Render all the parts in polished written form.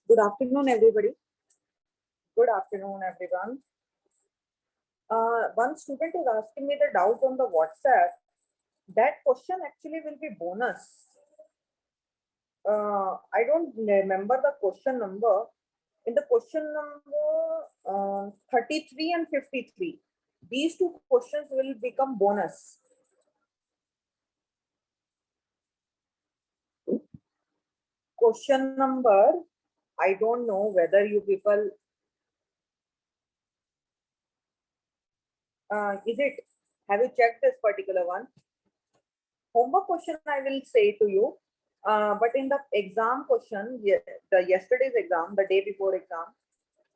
Good afternoon, everybody. Good afternoon, everyone. One student is asking me the doubt on the WhatsApp. That question actually will be bonus. I don't remember the question number. In the question number 33 and 53, these two questions will become bonus. Question number, I don't know whether you people, is it, have you checked this particular one? Homework question I will say to you, but in the exam question, the yesterday's exam, the day before exam,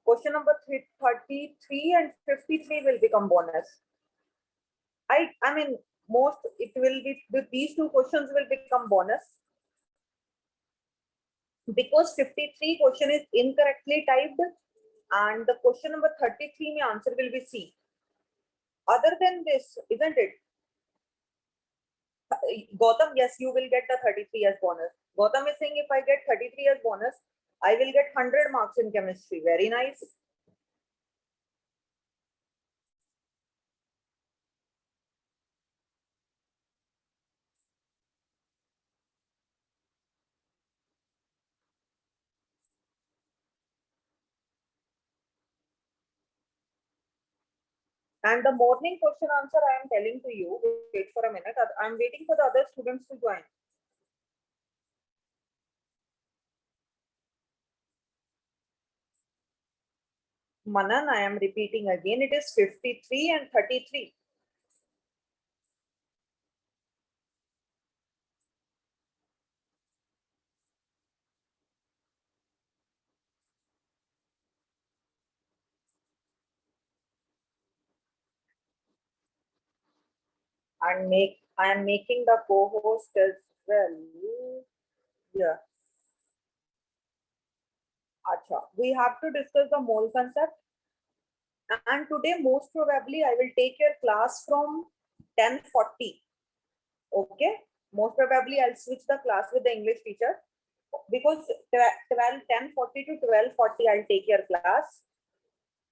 question number 33 and 53 will become bonus. I mean, most it will be, these two questions will become bonus because 53 question is incorrectly typed and the question number 33 my answer will be C. Other than this, isn't it? Gautam, yes, you will get the 33 as bonus. Gautam is saying if I get 33 as bonus, I will get 100 marks in chemistry. Very nice. And the morning question answer I am telling to you, wait for a minute. I am waiting for the other students to join. Manan, I am repeating again, it is 53 and 33. And I am making the co-host as well. Yeah. Acha. We have to discuss the mole concept. And today, most probably, I will take your class from 10:40. Okay. Most probably, I'll switch the class with the English teacher because 10:40 to 12:40, I'll take your class.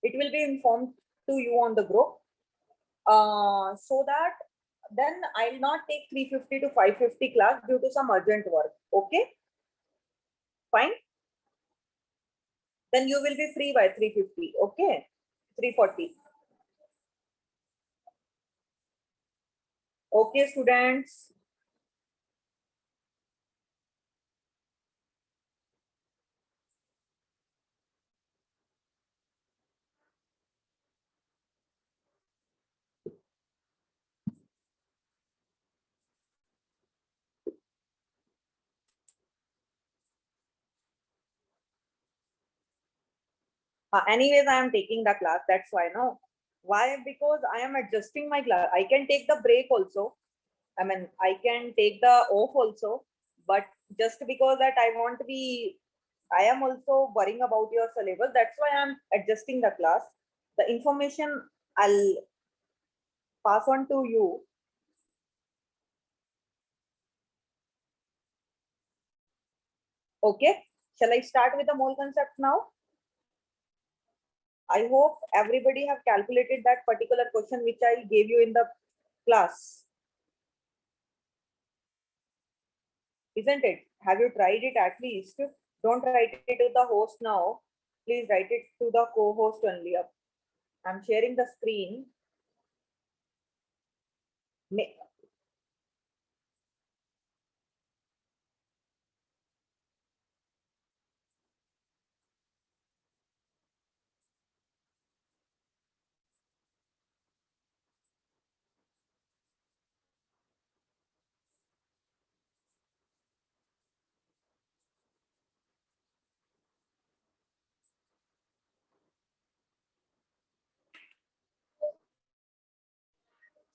It will be informed to you on the group. So that then I'll not take 3:50 to 5:50 class due to some urgent work. Okay. Fine. Then you will be free by 3:50. Okay. 3:40. Okay, students. Anyways, I am taking the class. That's why, no. Why? Because I am adjusting my class. I can take the break also. I mean, I can take the off also. But just because that I want to be, I am also worrying about your syllabus. That's why I'm adjusting the class. The information I'll pass on to you. Okay. Shall I start with the mole concept now? I hope everybody have calculated that particular question which I gave you in the class. Isn't it? Have you tried it at least? Don't write it to the host now. Please write it to the co-host only. I'm sharing the screen.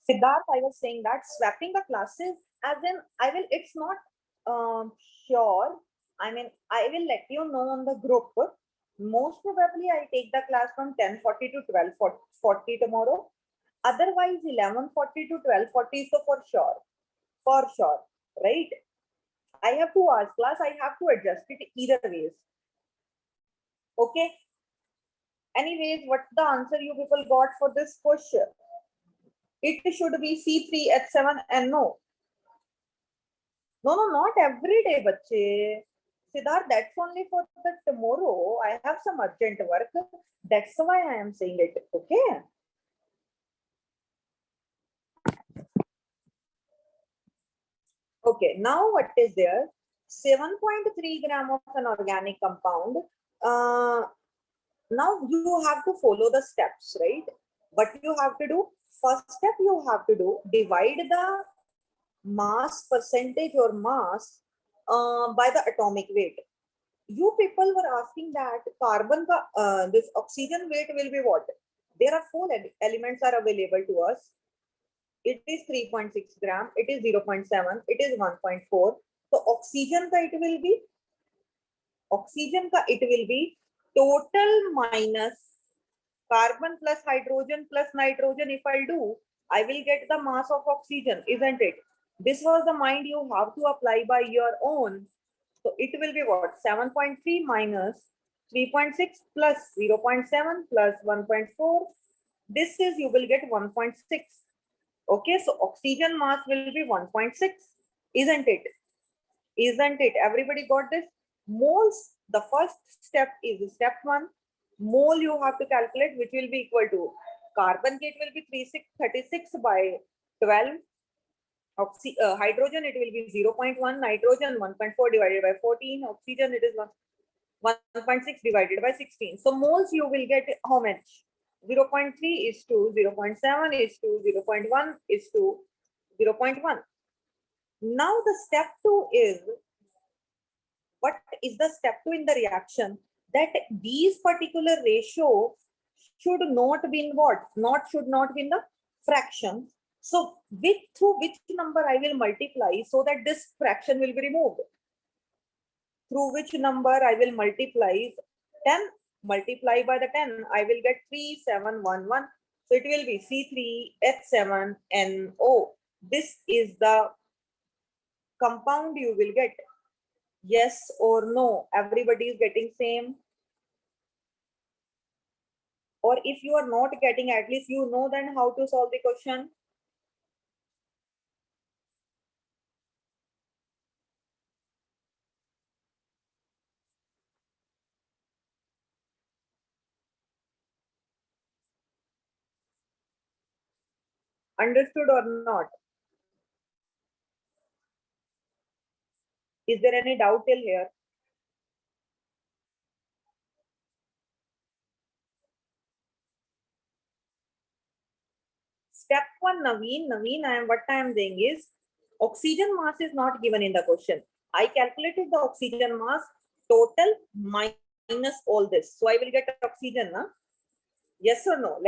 Siddharth, I was saying that swapping the classes, as in, I will, it's not sure. I mean, I will let you know on the group. Most probably, I take the class from 10:40 to 12:40 tomorrow. Otherwise, 11:40 to 12:40 is for sure. For sure, right? I have 2 hours class. I have to adjust it either ways. Okay. Anyways, what's the answer you people got for this question? It should be C3H7 and no. No, not every day, bache. Siddharth, that's only for the tomorrow. I have some urgent work. That's why I am saying it. Okay. Okay, now what is there? 7.3 gram of an organic compound. Uh, now you have to follow the steps, right? What you have to do? First step you have to do, divide the mass percentage or mass by the atomic weight. You people were asking that carbon ka, this oxygen weight will be what? There are four elements are available to us. It is 3.6 gram, it is 0.7, it is 1.4. So oxygen ka it will be total minus carbon plus hydrogen plus nitrogen. If I do, I will get the mass of oxygen, isn't it? This was the mind you have to apply by your own. So it will be what? 7.3 minus 3.6 plus 0.7 plus 1.4. This is you will get 1.6. Okay, so oxygen mass will be 1.6, isn't it? Isn't it? Everybody got this? Moles, the first step is step one. Mole you have to calculate, which will be equal to carbon, it will be 36 by 12. Hydrogen, it will be 0.1. Nitrogen, 1.4 divided by 14. Oxygen, it is 1.6 divided by 16. So moles you will get how much? 0.3 is to 0.7 is to 0.1 is to 0.1. Now the step two is, what is the step two in the reaction? That these particular ratio should not be in what? Should not be in the fraction. So through which number I will multiply so that this fraction will be removed? Through which number I will multiply? 10 multiply by the 10, I will get 3711. So it will be C3H7NO. This is the compound you will get. Yes or no? Everybody is getting same. Or if you are not getting, at least you know then how to solve the question. Understood or not? Is there any doubt till here? Step one, Naveen, what I am saying is oxygen mass is not given in the question. I calculated the oxygen mass total minus all this. So I will get oxygen, na? Yes or no?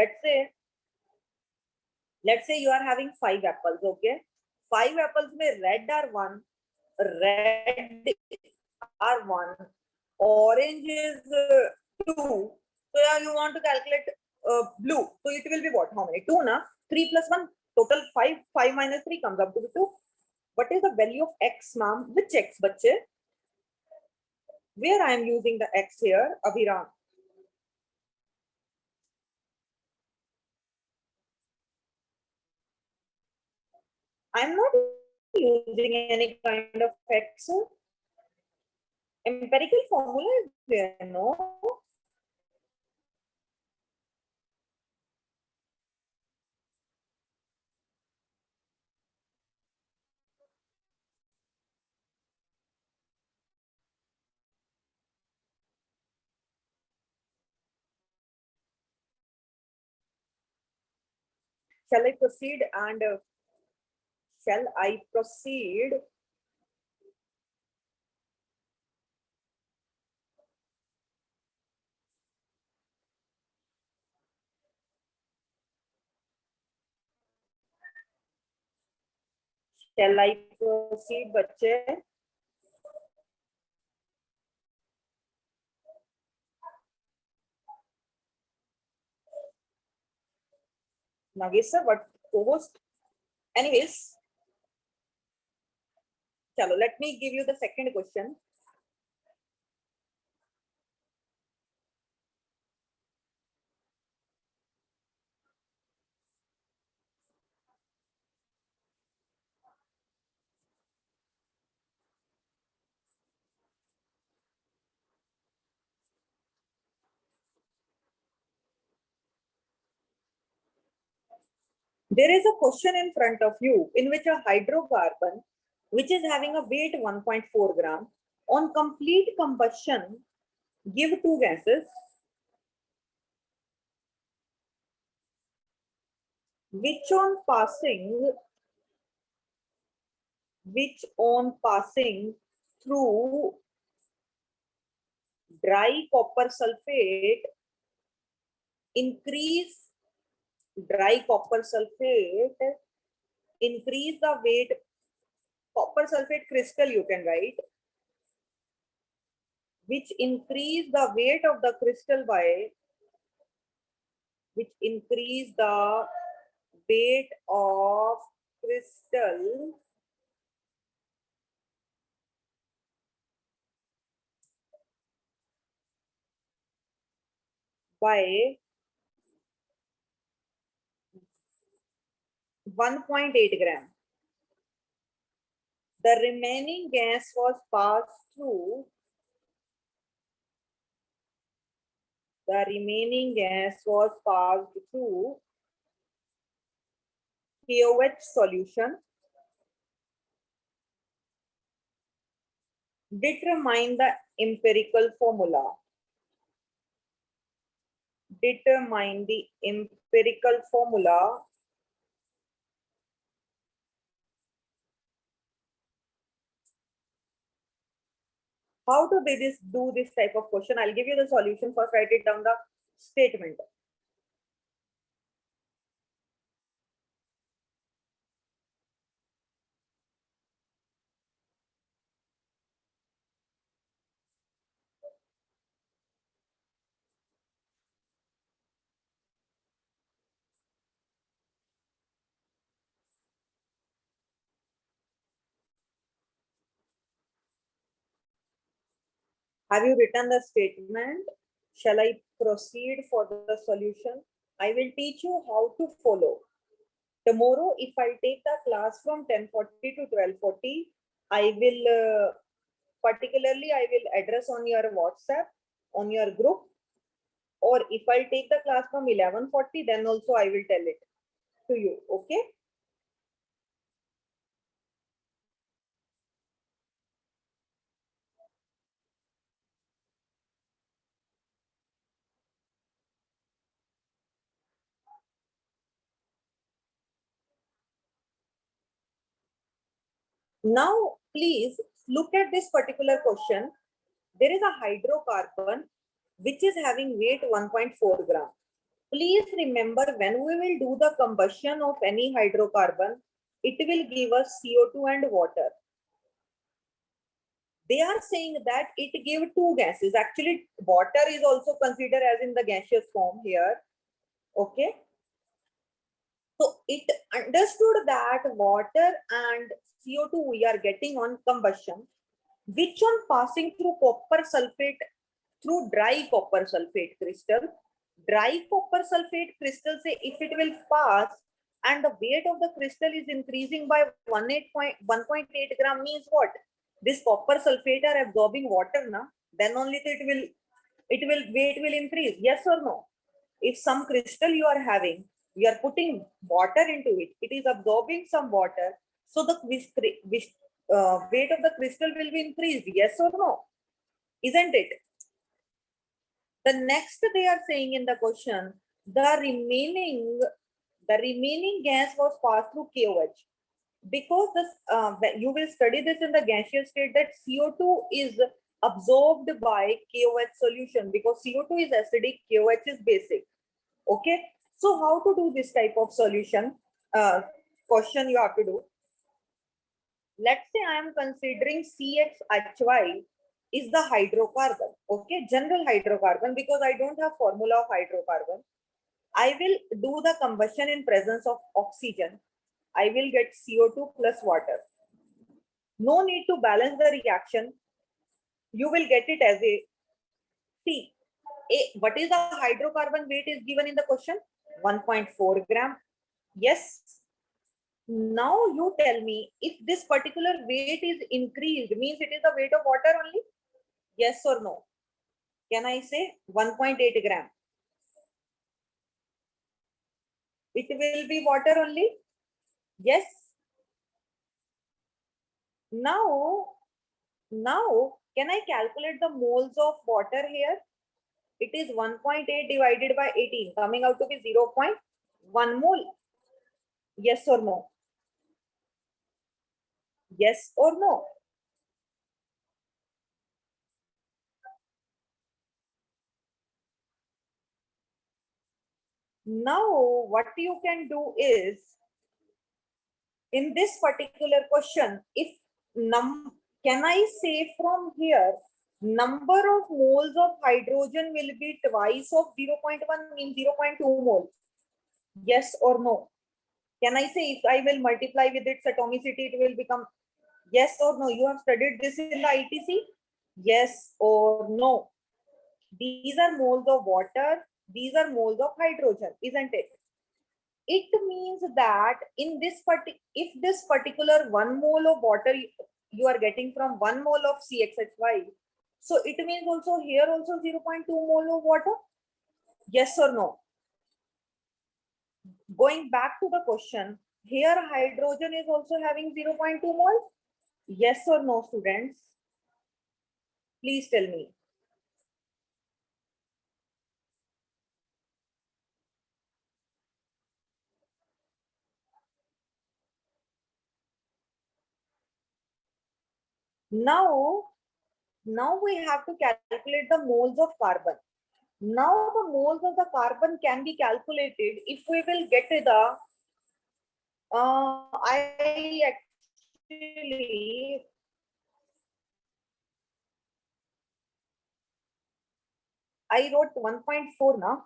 Let's say you are having 5 apples, okay? 5 apples में red are 1, orange is 2. So yeah, you want to calculate blue. So it will be what? How many? 2, na? 3 plus 1, total 5. 5 minus 3 comes up to 2. What is the value of x, ma'am? Which x, bache? Where I am using the x here, Abhiram? I'm not using any kind of x. Empirical formula is there, no? Shall I proceed and shall I proceed? Shall I proceed, bache? Nagesh sir, what co-host? Anyways, chalo, let me give you the second question. There is a question in front of you in which a hydrocarbon, which is having a weight 1.4 gram, on complete combustion, give two gases, which on passing through dry copper sulfate increase increase the weight. Copper sulfate crystal you can write, which increase the weight of the crystal by which increase the weight of crystal by 1.8 gram. The remaining gas was passed through KOH solution. Determine the empirical formula. Determine the empirical formula how to do this type of question. I'll give you the solution first. Write it down the statement. Have you written the statement? Shall I proceed for the solution? I will teach you how to follow. Tomorrow, if I take the class from 10:40 to 12:40, I will particularly I will address on your WhatsApp, on your group, or if I take the class from 11:40, then also I will tell it to you. Okay? Now, please look at this particular question. There is a hydrocarbon which is having weight 1.4 gram. Please remember, when we will do the combustion of any hydrocarbon, it will give us CO2 and water. They are saying that it gave two gases. Actually, water is also considered as in the gaseous form here. Okay. So it understood that water and CO2 we are getting on combustion, which on passing through copper sulfate, through dry copper sulfate crystal. Dry copper sulfate crystal say if it will pass and the weight of the crystal is increasing by 1.8 gram means what? This copper sulfate are absorbing water na, then only weight will increase. Yes or no? If some crystal you are having, you are putting water into it, it is absorbing some water, so the weight of the crystal will be increased. Yes or no? Isn't it? The next they are saying in the question, the remaining gas was passed through KOH. Because this, you will study this in the gaseous state that CO2 is absorbed by KOH solution because CO2 is acidic, KOH is basic. Okay. So how to do this type of solution? Question you have to do. Let's say I am considering CXHY is the hydrocarbon. Okay, general hydrocarbon, because I don't have formula of hydrocarbon. I will do the combustion in presence of oxygen. I will get CO2 plus water. No need to balance the reaction. You will get it as a C. What is the hydrocarbon weight is given in the question? 1.4 gram. Yes. Now you tell me if this particular weight is increased, means it is the weight of water only? Yes or no? Can I say 1.8 gram? It will be water only. Yes. Now, can I calculate the moles of water here? It is 1.8 divided by 18, coming out to be 0.1 mole. Yes or no? Yes or no? Now, what you can do is, in this particular question, if can I say from here, number of moles of hydrogen will be twice of 0.1 means 0.2 mole? Yes or no? Can I say if I will multiply with its atomicity, it will become yes or no? You have studied this in the ITC? Yes or no? These are moles of water. These are moles of hydrogen, isn't it? It means that in this if this particular 1 mole of water you are getting from 1 mole of CXHY, so it means also here also 0.2 mole of water. Yes or no? Going back to the question, here hydrogen is also having 0.2 mole. Yes or no, students? Please tell me. Now we have to calculate the moles of carbon. Now the moles of the carbon can be calculated if we will get the I actually I wrote 1.4 now.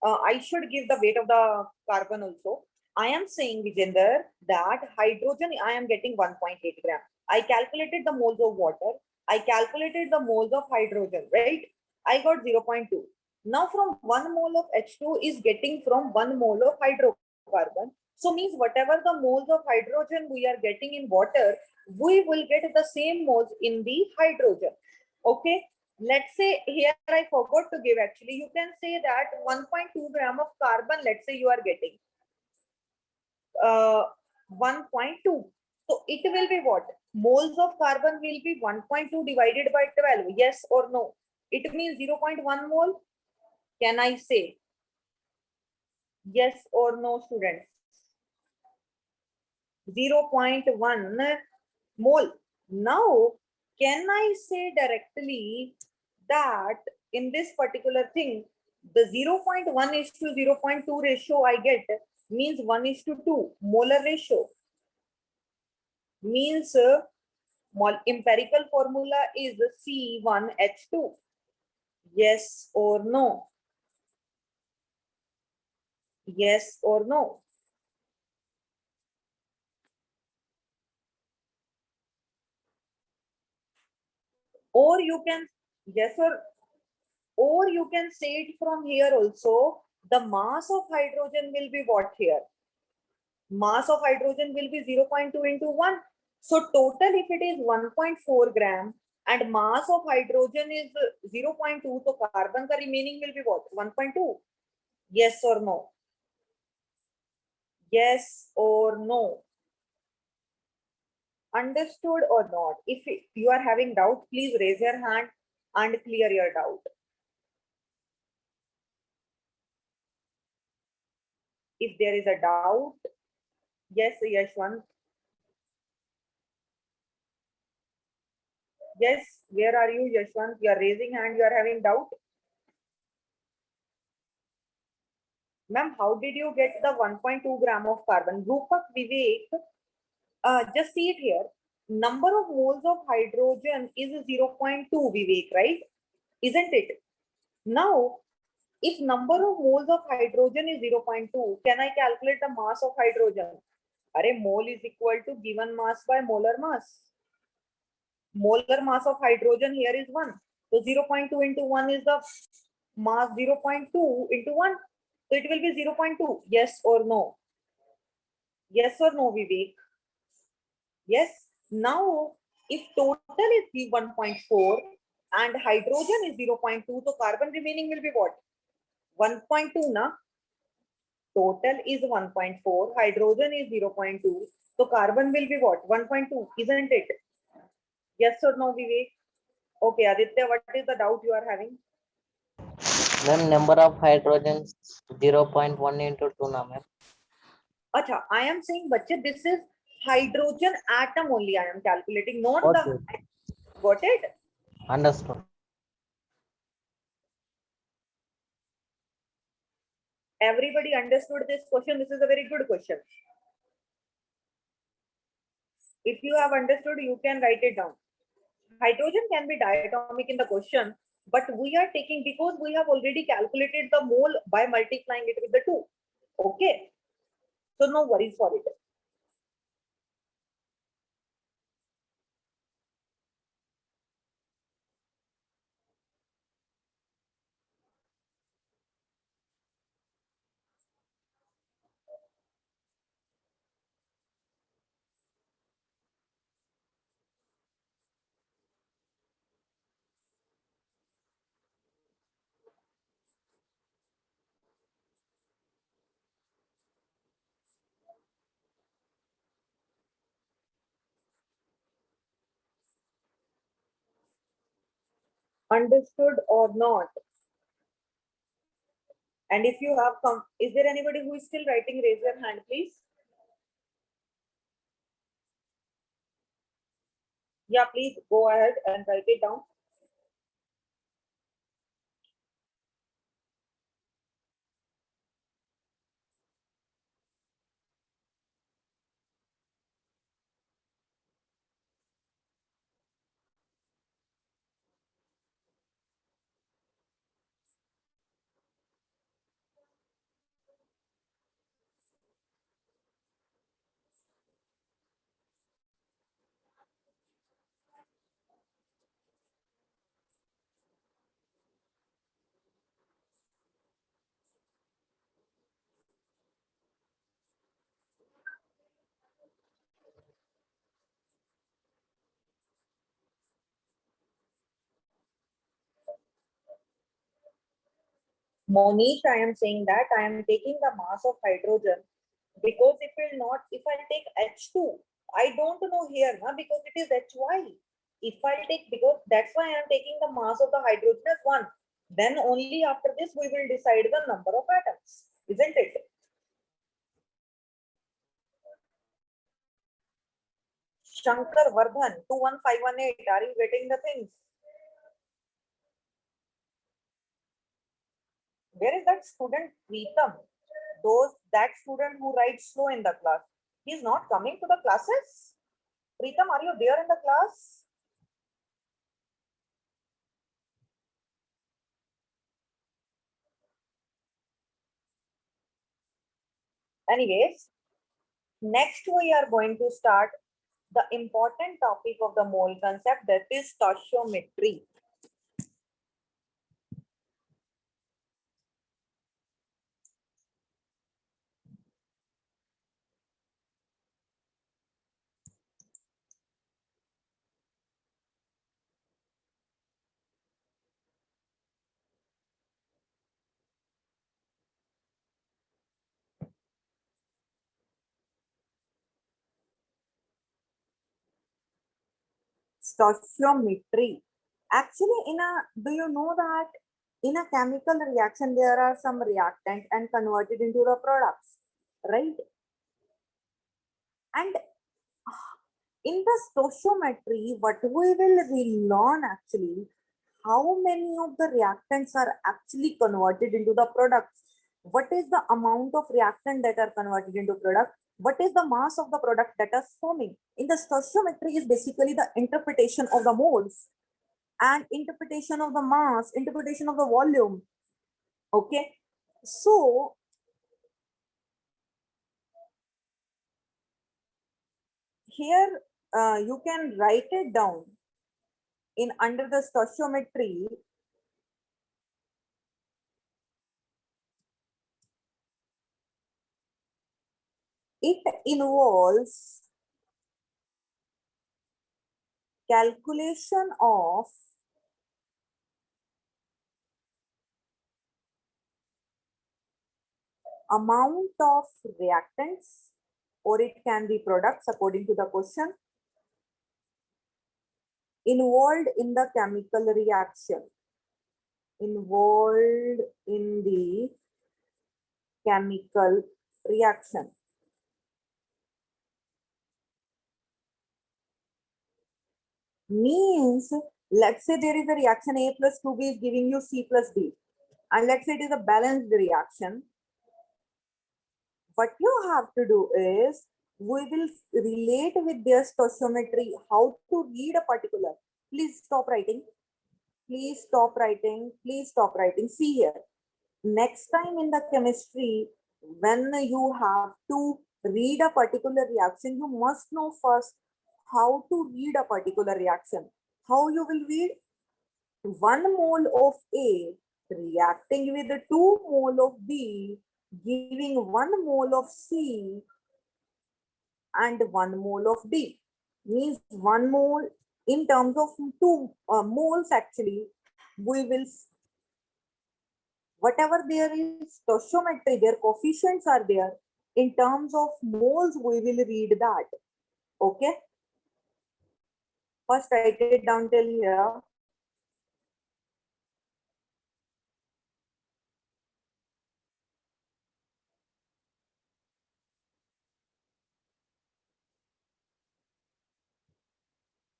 I should give the weight of the carbon also. I am saying, Vijender, that hydrogen I am getting 1.8 gram. I calculated the moles of water. I calculated the moles of hydrogen, right? I got 0.2. Now from 1 mole of H2 is getting from 1 mole of hydrocarbon. So means whatever the moles of hydrogen we are getting in water, we will get the same moles in the hydrogen. Okay. Let's say here I forgot to give actually. You can say that 1.2 gram of carbon, let's say you are getting 1.2. So it will be what? Moles of carbon will be 1.2 divided by 12. Yes or no? It means 0.1 mole. Can I say yes or no, students? 0.1 mole. Now, can I say directly that in this particular thing, the 0.1 is to 0.2 ratio I get means 1 is to 2 molar ratio means empirical formula is C1H2. Yes or no? Yes or no? Or you can, yes or you can say it from here also, the mass of hydrogen will be what here? Mass of hydrogen will be 0.2 into 1. So total if it is 1.4 gram and mass of hydrogen is 0.2, so carbon ka remaining will be what? 1.2. Yes or no? Yes or no? Understood or not? If you are having doubt, please raise your hand and clear your doubt. If there is a doubt, yes, Yashwant. Yes, where are you, Yashwant? You are raising hand, you are having doubt. Ma'am, how did you get the 1.2 gram of carbon? Rupak, Vivek, just see it here. Number of moles of hydrogen is 0.2, Vivek, right? Isn't it? Now, if number of moles of hydrogen is 0.2, can I calculate the mass of hydrogen? Are mole is equal to given mass by molar mass. Molar mass of hydrogen here is 1. So 0.2 into 1 is the mass 0.2 into 1. So it will be 0.2. Yes or no? Yes or no, Vivek? Yes. Now, if total is 1.4 and hydrogen is 0.2, so carbon remaining will be what? 1.2 na? total is 1.4, hydrogen is 0.2. So carbon will be what? 1.2, isn't it? Yes or no, Vivek? Okay, Aditya, what is the doubt you are having? Ma'am, number of hydrogens 0.1 into 2 na ma'am. Acha, I am saying, bache, this is hydrogen atom only I am calculating, not Got the. it. Got it? Understood. Everybody understood this question? This is a very good question. If you have understood, you can write it down. Hydrogen can be diatomic in the question, but we are taking, because we have already calculated the mole by multiplying it with the 2. Okay. So no worries for it. Understood or not? And if you have come, is there anybody who is still writing? Raise your hand, please. Yeah, please go ahead and write it down. Monish, I am saying that I am taking the mass of hydrogen, because if will not, if I take H2, I don't know here, na, because it is Hy. If I take, because that's why I am taking the mass of the hydrogen as 1. Then only after this we will decide the number of atoms, isn't it? Shankar Vardhan, 21518, are you getting the things? Where is that student Preetham? That student who writes slow in the class. He is not coming to the classes. Preetham, are you there in the class? Anyways, next we are going to start the important topic of the mole concept, that is stoichiometry. Stoichiometry. Actually, do you know that in a chemical reaction there are some reactant and converted into the products, right? And in the stoichiometry, what we will learn actually, how many of the reactants are actually converted into the products? What is the amount of reactant that are converted into product? What is the mass of the product that is forming? In the stoichiometry is basically the interpretation of the moles and interpretation of the mass, interpretation of the volume. Okay. So here you can write it down in under the stoichiometry. It involves calculation of amount of reactants, or it can be products according to the question, involved in the chemical reaction. Involved in the chemical reaction. Means, let's say there is a reaction A plus 2B is giving you C plus D. And let's say it is a balanced reaction. What you have to do is, we will relate with their stoichiometry, how to read a particular. Please stop writing. Please stop writing. Please stop writing. See here. Next time in the chemistry, when you have to read a particular reaction, you must know first how to read a particular reaction. How you will read? 1 mole of A reacting with 2 mole of B, giving 1 mole of C and 1 mole of D. Means 1 mole in terms of 2 moles actually, we will, whatever there is stoichiometry, their coefficients are there. In terms of moles, we will read that. Okay. First write it down till here.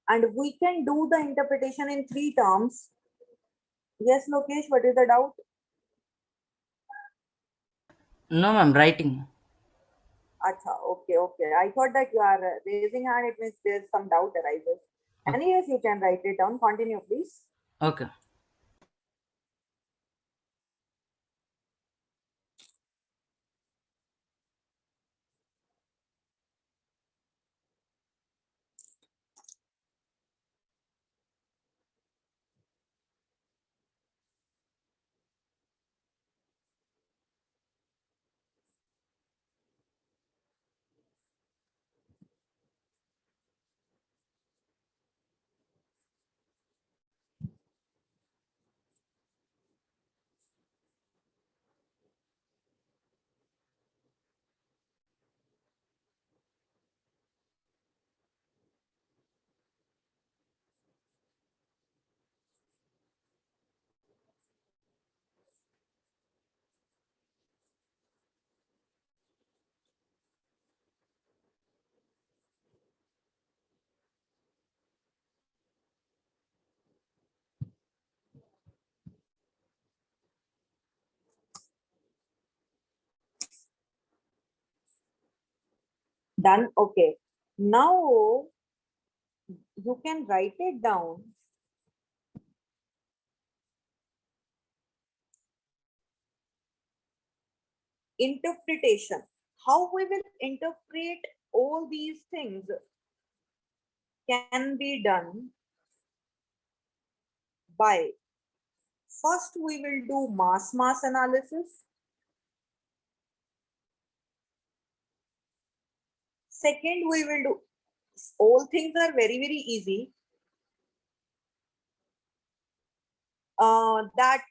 And we can do the interpretation in 3 terms. Yes, Lokesh, what is the doubt? No, ma'am, writing. Acha, okay, okay. I thought that you are raising hand, it means there's some doubt arises. Okay. Anyways, you can write it down. Continue, please. Okay. Done. Okay. Now you can write it down. Interpretation. How we will interpret all these things can be done by, first we will do mass analysis. Second, we will do, all things are very easy. That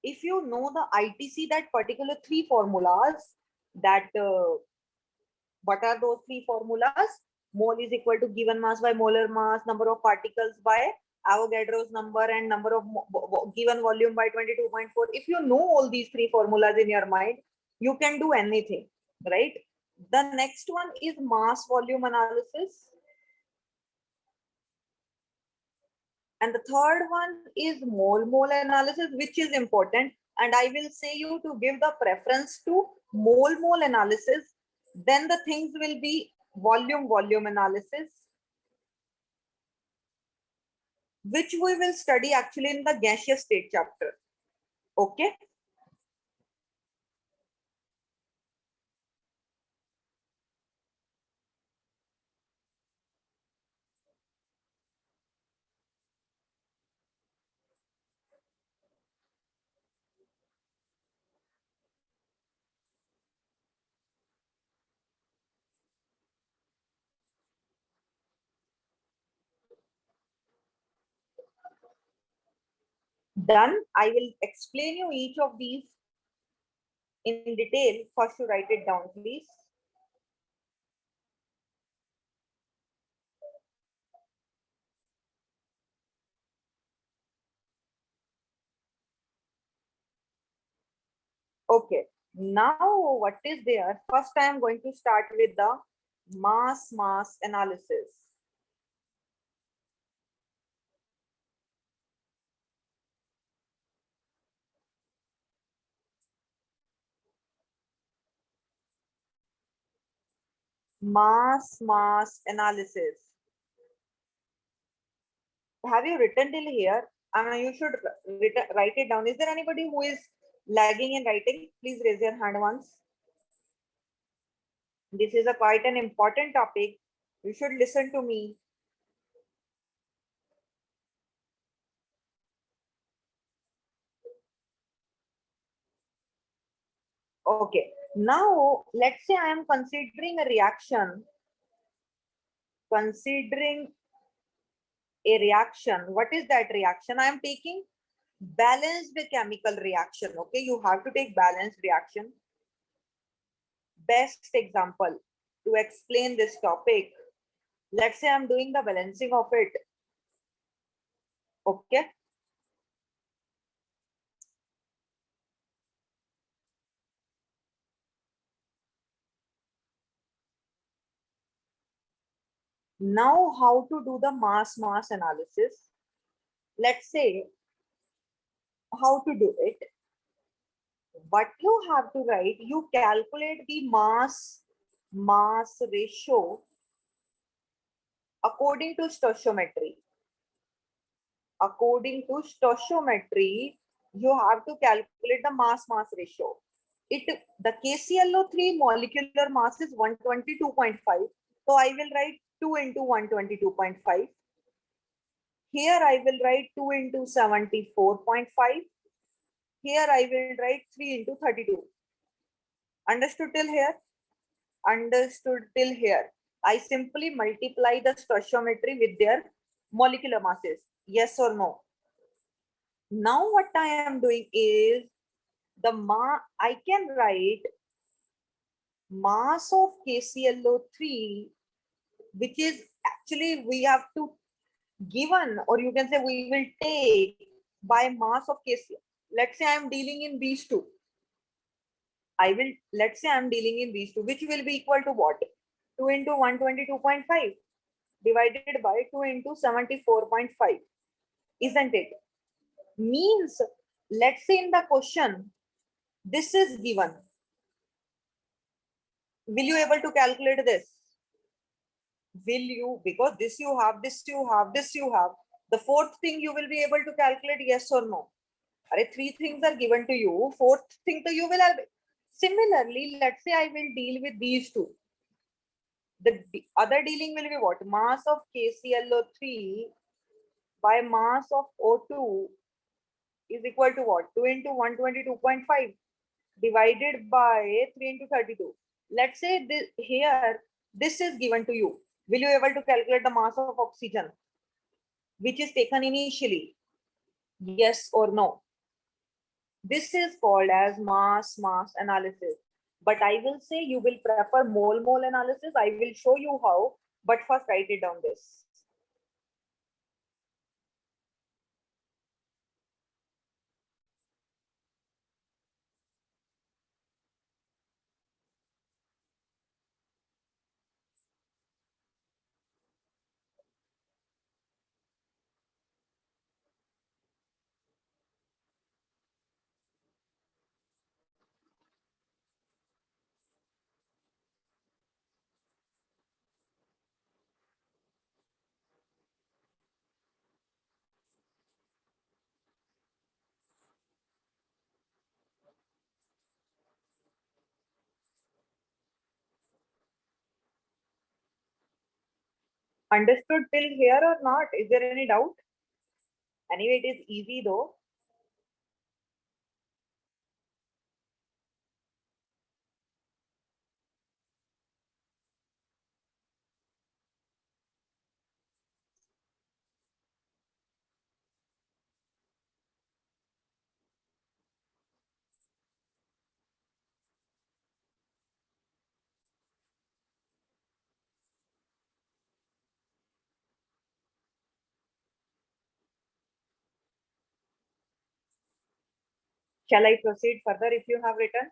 if you know the ITC, that particular 3 formulas, that what are those 3 formulas? Mole is equal to given mass by molar mass, number of particles by Avogadro's number, and number of given volume by 22.4. If you know all these 3 formulas in your mind, you can do anything, right? The next one is mass volume analysis. And the third one is mole analysis, which is important. And I will say you to give the preference to mole analysis. Then the things will be volume analysis, which we will study actually in the gaseous state chapter. Okay. Done. I will explain you each of these. in detail, first you write it down, please. Okay, now what is there? First, I am going to start with the mass analysis. Mass analysis. Have you written till here? You should write it down. Is there anybody who is lagging in writing? Please raise your hand once. This is a quite an important topic. You should listen to me. Okay. Now, let's say I am considering a reaction. Considering a reaction. What is that reaction? I am taking balanced chemical reaction. Okay, you have to take balanced reaction. Best example to explain this topic. Let's say I'm doing the balancing of it. Okay. Now, how to do the mass analysis? Let's say how to do it. What you have to write, you calculate the mass ratio according to stoichiometry. According to stoichiometry, you have to calculate the mass ratio. The KClO3 molecular mass is 122.5. So I will write 2 into 122.5. Here I will write 2 into 74.5. Here I will write 3 into 32. Understood till here? Understood till here. I simply multiply the stoichiometry with their molecular masses. Yes or no? Now what I am doing is I can write mass of KClO3, which is actually we have to given, or you can say we will take by mass of KCl. Let's say I am dealing in these two. Let's say I'm dealing in these two, which will be equal to what? 2 into 122.5 divided by 2 into 74.5. Isn't it? Means, let's say in the question, this is given. Will you able to calculate this? Will you? Because this you have, this you have, this you have. The fourth thing you will be able to calculate, yes or no? Three things are given to you. Fourth thing that you will have. Similarly, let's say I will deal with these two. The other dealing will be what? Mass of KClO3 by mass of O2 is equal to what? 2 into 122.5 divided by 3 into 32. Let's say this is given to you. Will you able to calculate the mass of oxygen which is taken initially? Yes or no? This is called as mass analysis. But I will say you will prefer mole analysis. I will show you how, but first write it down this. Understood till here or not? Is there any doubt? Anyway, it is easy though. Shall I proceed further if you have written?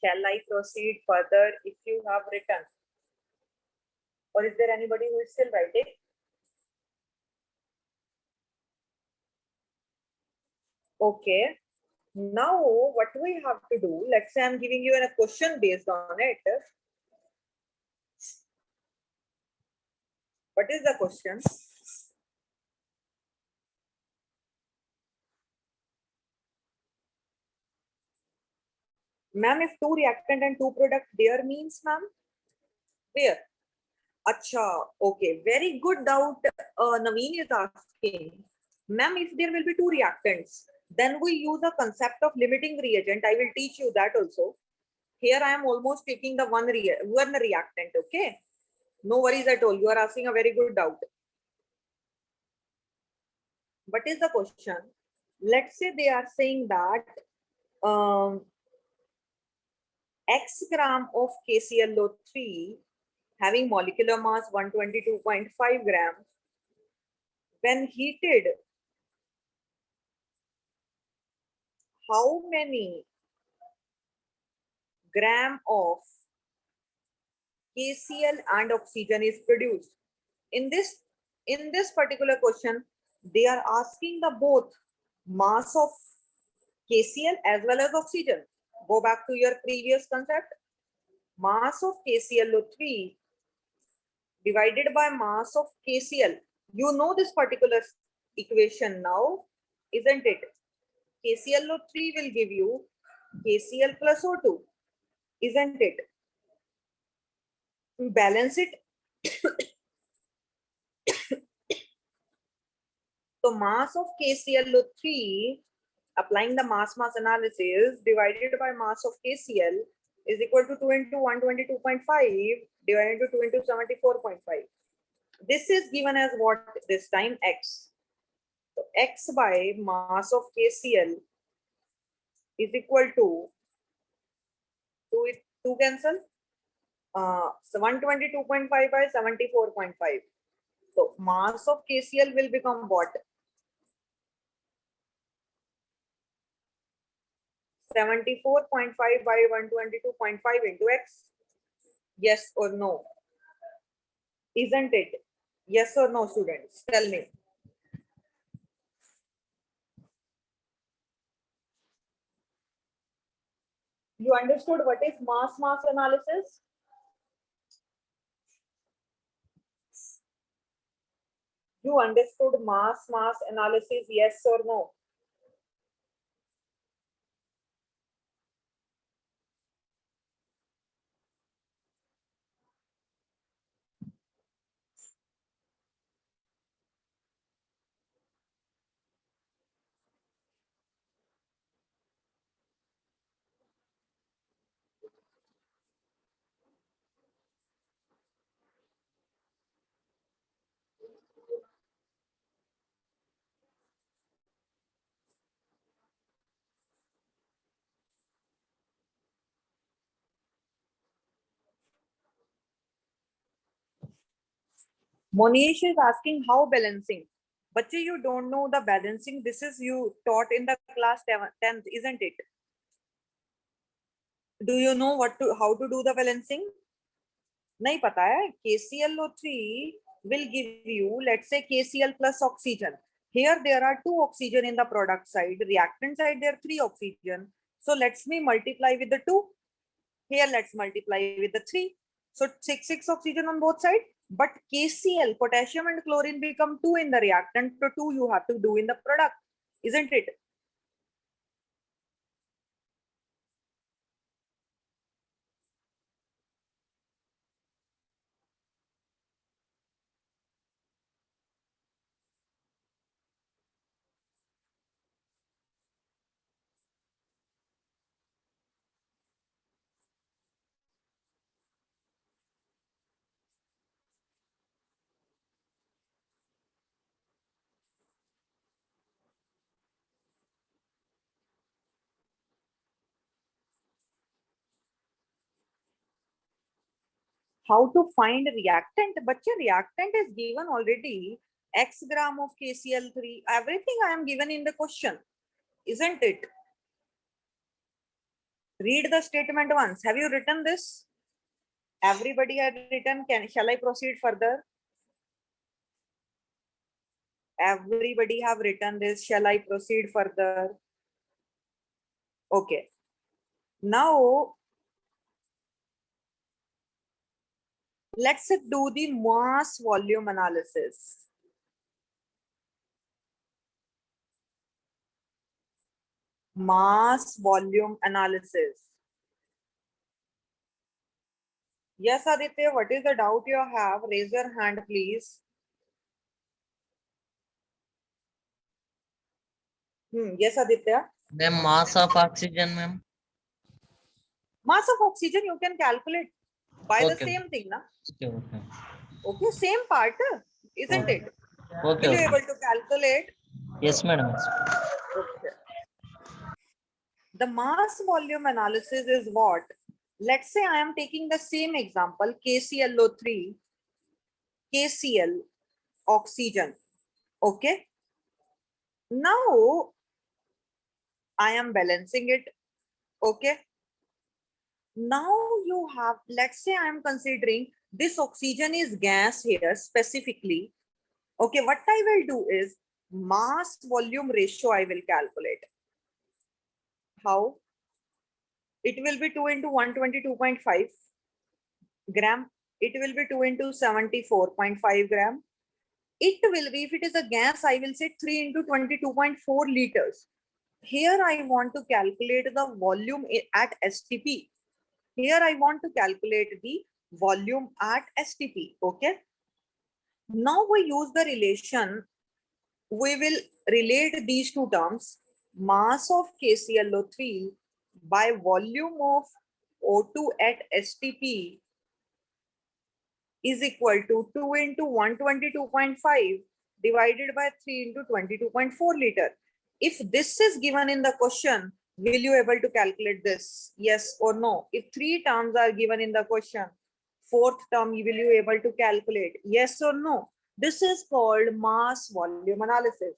Shall I proceed further if you have written? Or is there anybody who is still writing? Okay. Now what we have to do, let's say I'm giving you a question based on it. What is the question? Ma'am, if two reactant and two product there means, ma'am, where? Acha, okay, very good doubt. Naveen is asking, ma'am, if there will be two reactants, then we use a concept of limiting reagent. I will teach you that also. Here I am almost taking the one reactant, okay? No worries at all. You are asking a very good doubt. What is the question? Let's say they are saying that X gram of KClO3 having molecular mass 122.5 grams, when heated, how many gram of KCl and oxygen is produced? In this particular question, they are asking the both mass of KCl as well as oxygen. Go back to your previous concept. Mass of KClO3 divided by mass of KCl. You know this particular equation now, isn't it? KClO3 will give you KCl plus O2, isn't it? To balance it, so mass of KClO3, applying the mass analysis divided by mass of KCl is equal to 2 into 122.5 divided to 2 into 74.5. This is given as what this time? X. So X by mass of KCl is equal to 2 cancel. So 122.5 by 74.5. So mass of KCl will become what? 74.5 by 122.5 into X. Yes or no? Isn't it? Yes or no, students? Tell me. You understood what is mass analysis? You understood mass analysis, yes or no? Monish is asking how balancing. But you don't know the balancing. This is you taught in the class 10th, isn't it? Do you know how to do the balancing? नहीं पता है. KClO3 will give you, let's say, KCl plus oxygen. Here there are 2 oxygen in the product side. Reactant side there are 3 oxygen. So let's me multiply with the 2. Here let's multiply with the 3. So 6 oxygen on both sides. But KCl, potassium and chlorine become 2 in the reactant. So 2 you have to do in the product, isn't it? How to find reactant? Bacha, reactant is given already. X gram of KCl3. Everything I am given in the question, isn't it? Read the statement once. Have you written this? Everybody had written. Shall I proceed further? Everybody have written this. Shall I proceed further? Okay. Now, let's do the mass volume analysis. Mass volume analysis. Yes, Aditya, what is the doubt you have? Raise your hand, please. Yes, Aditya. The mass of oxygen, ma'am. Mass of oxygen you can calculate by the Okay. same thing, na? Okay, okay. Okay, same part, isn't Okay. it? Okay, Will you okay. able to calculate? Yes, madam. Okay. The mass volume analysis is what? Let's say I am taking the same example, KClO3, KCl, oxygen. Okay. Now I am balancing it. Okay. Now you have, let's say I am considering this oxygen is gas here specifically. Okay, what I will do is mass volume ratio I will calculate. How? It will be 2 into 122.5 gram. It will be 2 into 74.5 gram. It will be, if it is a gas, I will say 3 into 22.4 liters. Here I want to calculate the volume at STP. Here I want to calculate the volume at STP. Okay. Now we use the relation. We will relate these two terms, mass of KClO3 by volume of O2 at STP is equal to 2 into 122.5 divided by 3 into 22.4 liter. If this is given in the question, will you able to calculate this? Yes or no? If three terms are given in the question, fourth term, will you able to calculate? Yes or no? This is called mass volume analysis.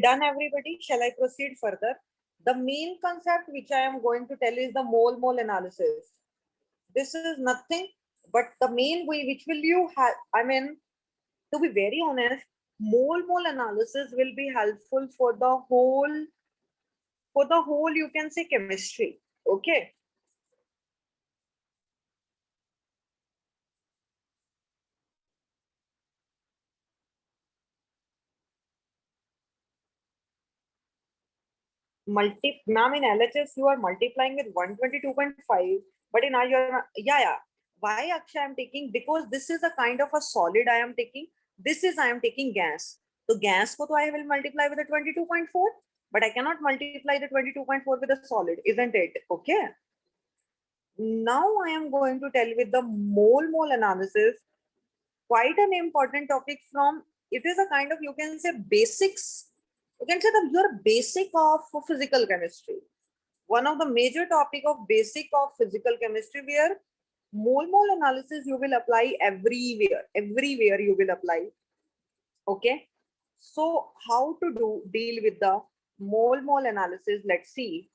Done everybody? Shall I proceed further? The main concept which I am going to tell is the mole analysis. This is nothing but the main way which will you have, I mean, to be very honest, mole analysis will be helpful for the whole you can say chemistry. Okay. Ma'am, in LHS you are multiplying with 122.5, but in our yeah. Why Akshay I am taking? Because this is a kind of a solid I am taking. This is I am taking gas. So gas ko to I will multiply with a 22.4, but I cannot multiply the 22.4 with a solid, isn't it? Okay. Now I am going to tell with the mole analysis, quite an important topic from, it is a kind of, you can say basics, you can say the your basic of physical chemistry. One of the major topic of basic of physical chemistry where mole analysis you will apply everywhere you will apply. Okay. So how to deal with the mole analysis? Let's see.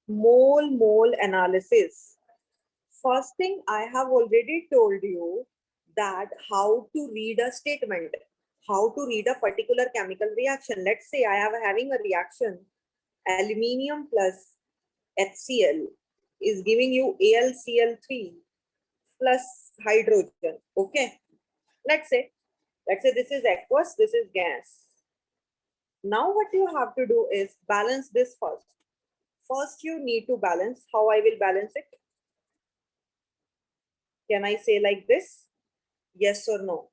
mole analysis. First thing, I have already told you that how to read a statement, how to read a particular chemical reaction. Let's say I am having a reaction, aluminium plus HCl is giving you AlCl3 plus hydrogen. Okay, let's say this is aqueous, this is gas. Now what you have to do is balance this first. First you need to balance. How I will balance it? Can I say like this? Yes or no?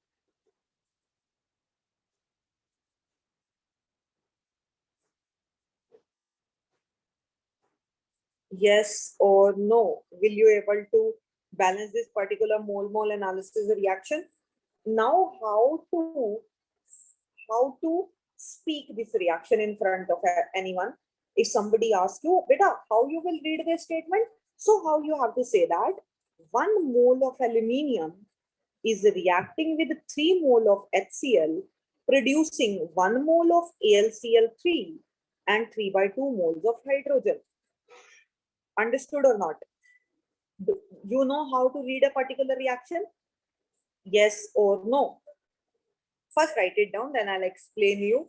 Yes or no? Will you able to balance this particular mole analysis reaction? Now how to speak this reaction in front of anyone? If somebody asks you, beta, how you will read this statement? So how you have to say that 1 mole of aluminium is reacting with 3 mole of HCl, producing 1 mole of AlCl3 and 3/2 moles of hydrogen. Understood or not? You know how to read a particular reaction? Yes or no? First write it down, then I'll explain you.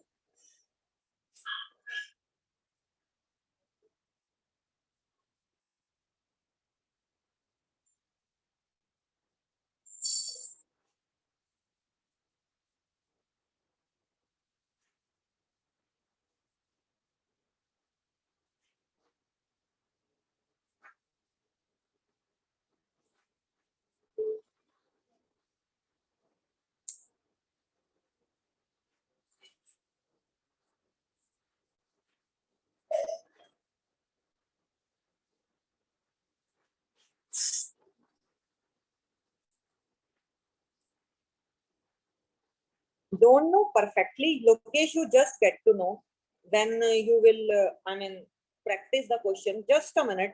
Don't know perfectly, Lokesh, you just get to know when you will, practice the question. Just a minute.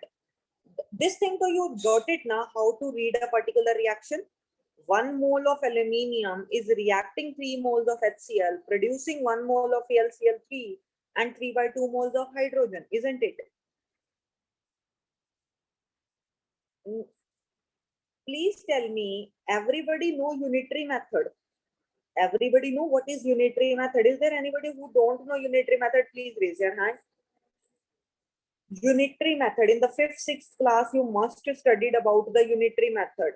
This thing, so you got it now, how to read a particular reaction. 1 mole of aluminium is reacting 3 moles of HCl, producing 1 mole of AlCl3 and 3/2 moles of hydrogen, isn't it? Please tell me, everybody know unitary method? Everybody know what is unitary method? Is there anybody who don't know unitary method? Please raise your hand. Unitary method, in the 5th, 6th class, you must have studied about the unitary method.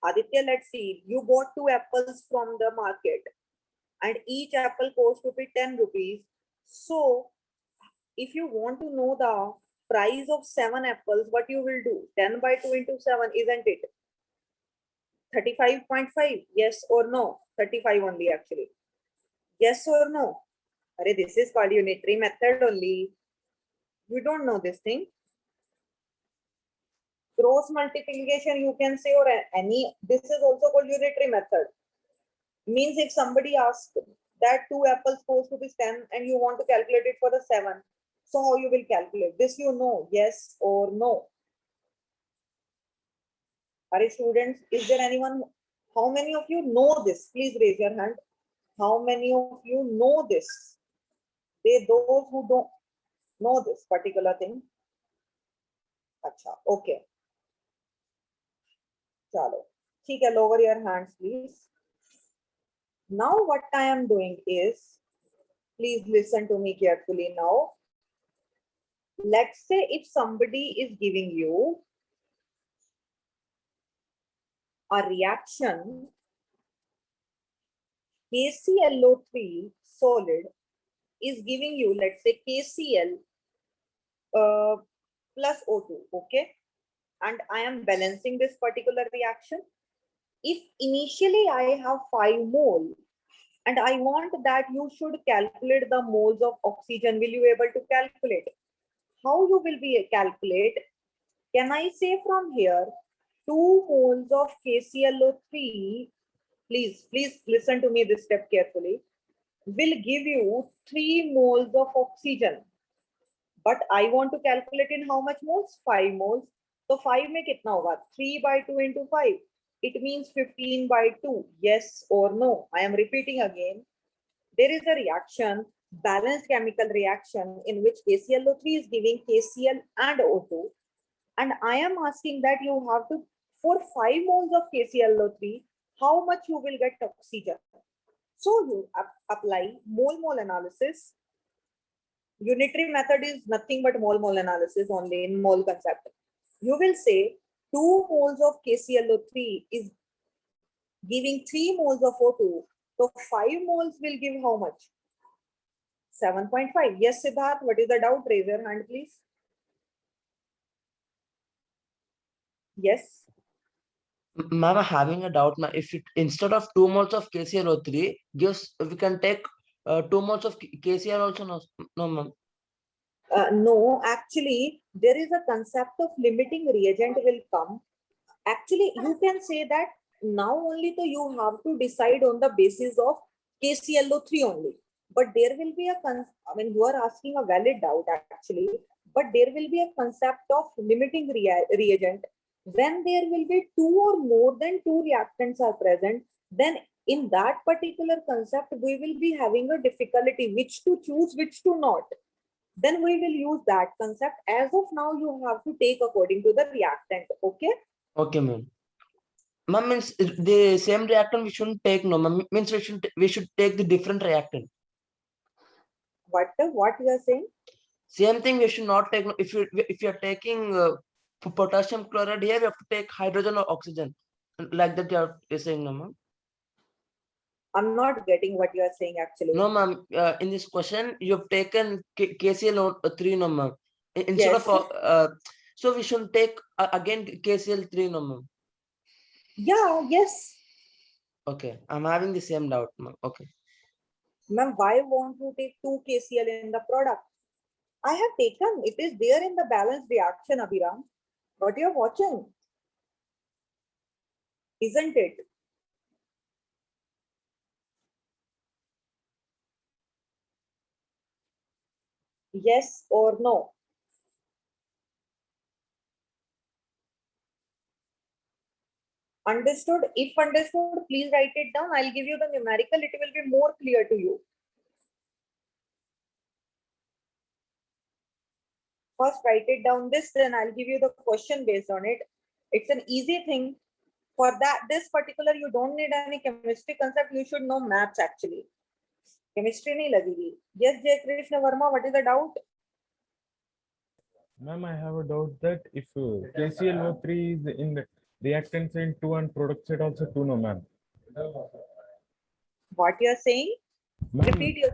Aditya, let's see. You bought 2 apples from the market and each apple cost to be 10 rupees. So if you want to know the price of 7 apples, what you will do? 10/2 into 7, isn't it? 35.5. Yes or no? 35 only actually. Yes or no? Arey, this is called unitary method only. You don't know this thing. Cross multiplication you can say, or any, this is also called unitary method. Means if somebody asks that 2 apples cost to be 10 and you want to calculate it for the 7, so how you will calculate this? You know, yes or no? Are students, is there anyone? How many of you know this? Please raise your hand. How many of you know this? Those who don't know this particular thing. Acha, okay. Chalo. ठीक है, lower your hands, please. Now what I am doing is, please listen to me carefully now. Let's say if somebody is giving you a reaction KClO3 solid is giving you, let's say KCl plus O2, okay? And I am balancing this particular reaction. If initially I have 5 mole and I want that you should calculate the moles of oxygen, will you able to calculate? How you will be calculate? Can I say from here 2 moles of KClO3, please listen to me this step carefully, will give you 3 moles of oxygen. But I want to calculate in how much moles? 5 moles. So 5 में कितना होगा? 3/2 into 5. It means 15/2. Yes or no? I am repeating again. There is a reaction balanced chemical reaction in which KClO3 is giving KCl and O2. And I am asking that you have to, for 5 moles of KClO3, how much you will get oxygen? So you apply mole-mole analysis. Unitary method is nothing but mole-mole analysis only in mole concept. You will say 2 moles of KClO3 is giving 3 moles of O2. So 5 moles will give how much? 7.5. Yes, Siddharth, what is the doubt? Raise your hand, please. Yes. Ma'am, I'm having a doubt. Ma'am, if it instead of 2 moles of KClO3 gives, we can take 2 moles of KCl also. No, ma'am. No, actually, there is a concept of limiting reagent will come. Actually, you can say that now only so you have to decide on the basis of KClO3 only. But there will be I mean, you are asking a valid doubt actually, but there will be a concept of limiting reagent. When there will be 2 or more than 2 reactants are present, then in that particular concept, we will be having a difficulty which to choose, which to not. Then we will use that concept. As of now, you have to take according to the reactant. Okay. Okay, ma'am. Ma'am, means the same reactant we shouldn't take. No, ma'am, means we should take the different reactant. What you are saying? Same thing we should not take. If you are taking potassium chloride here, we have to take hydrogen or oxygen. Like that you're saying, no, ma'am. I'm not getting what you are saying actually. No, ma'am. In this question, you've taken KCl3, no, ma'am. Instead Yes. of so we should take again KCl3, no, ma'am. Yeah, yes. Okay, I'm having the same doubt, ma'am. Okay. Ma'am, why won't you take 2 KCl in the product? I have taken, it is there in the balanced reaction, Abhiram. What you're watching, isn't it? Yes or no? Understood? If understood, please write it down. I'll give you the numerical. It will be more clear to you. First, write it down this, then I'll give you the question based on it. It's an easy thing. For that, this particular, you don't need any chemistry concept. You should know maths actually. Chemistry nahi lagegi. Yes, Jay Krishna Verma, what is the doubt? Ma'am, I have a doubt that if KClO3 is in the reactant side 2 and product side also 2, no, ma'am. What you are saying? Repeat your.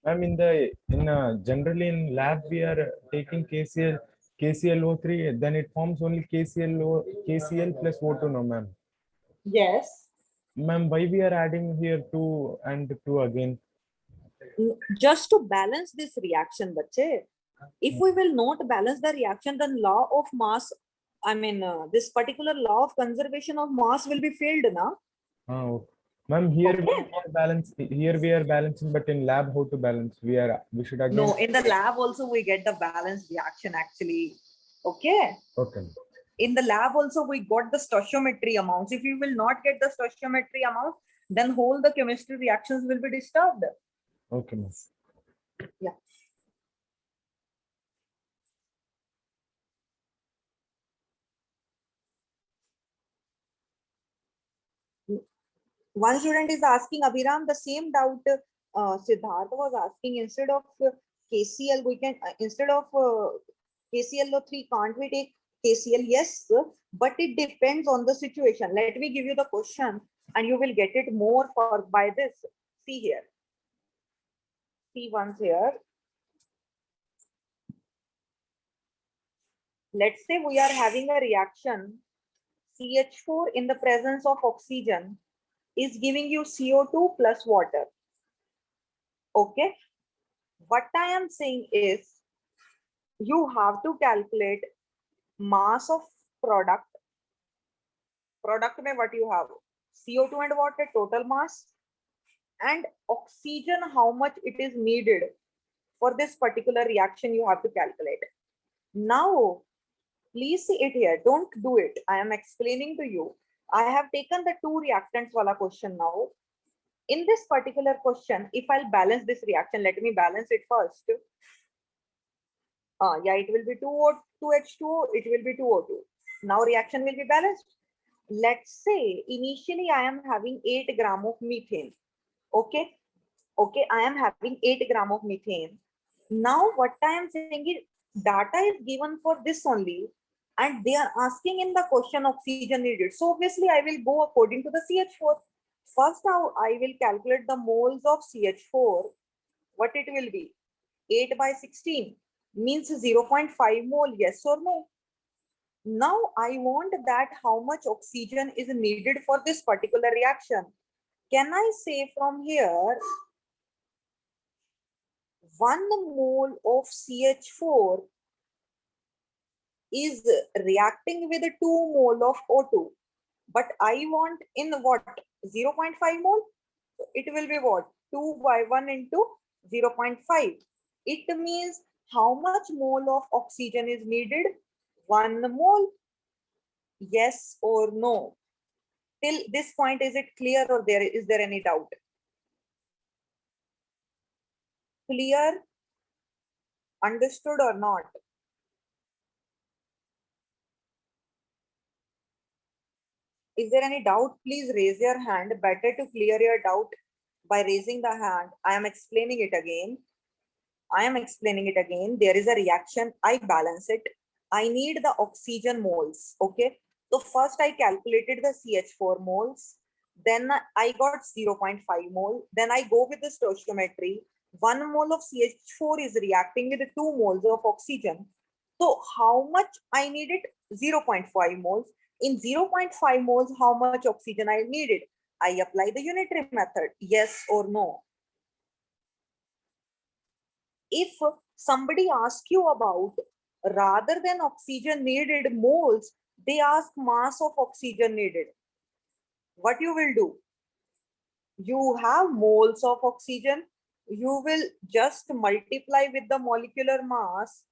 Ma'am, generally in lab we are taking KClO3, then it forms only KCl plus O2, no, ma'am. Yes. Ma'am, why we are adding here 2 and 2 again? Just to balance this reaction, bache. If we will not balance the reaction, then law of mass, I mean, this particular law of conservation of mass will be failed, na? Okay. Ma'am, here Okay. we are balancing, but in lab how to balance? We should again. No, in the lab also we get the balanced reaction actually. Okay. Okay. In the lab also we got the stoichiometry amounts. If you will not get the stoichiometry amount, then whole the chemistry reactions will be disturbed. Okay, ma'am. Yeah. One student is asking Abhiram the same doubt Siddharth was asking. Instead of KCl, we can instead of KClO3, can't we take KCl? Yes, but it depends on the situation. Let me give you the question, and you will get it more for by this. See here. See once here. Let's say we are having a reaction. CH4 in the presence of oxygen is giving you CO2 plus water. Okay. What I am saying is you have to calculate mass of product. Product mein what you have? CO2 and water, total mass, and oxygen, how much it is needed for this particular reaction you have to calculate. Now, please see it here. Don't do it. I am explaining to you. I have taken the 2 reactants wala question now. in this particular question, if I'll balance this reaction, let me balance it first. Yeah, it will be 2H2O, it will be 2O2. Now reaction will be balanced. Let's say initially I am having 8 gram of methane. Okay. Okay, I am having 8 gram of methane. Now what I am saying is data is given for this only, and they are asking in the question oxygen needed. So obviously I will go according to the CH4. First, how I will calculate the moles of CH4. What it will be? 8 by 16 means 0.5 mole, yes or no? Now I want that how much oxygen is needed for this particular reaction. Can I say from here 1 mole of CH4 is reacting with 2 mole of O2, but I want in what? 0.5 mole? It will be what? 2 by 1 into 0.5. It means how much mole of oxygen is needed? 1 mole. Yes or no? Till this point, is it clear, or is there any doubt? Clear? Understood or not? Is there any doubt? Please raise your hand. Better to clear your doubt by raising the hand. I am explaining it again. I am explaining it again. There is a reaction. I balance it. I need the oxygen moles. Okay. So first I calculated the CH4 moles. Then I got 0.5 mole. Then I go with the stoichiometry. 1 mole of CH4 is reacting with 2 moles of oxygen. So how much I needed? 0.5 moles. In 0.5 moles, how much oxygen I needed? I apply the unitary method. Yes or no? If somebody asks you about rather than oxygen needed moles, they ask mass of oxygen needed. What you will do? You have moles of oxygen. You will just multiply with the molecular mass.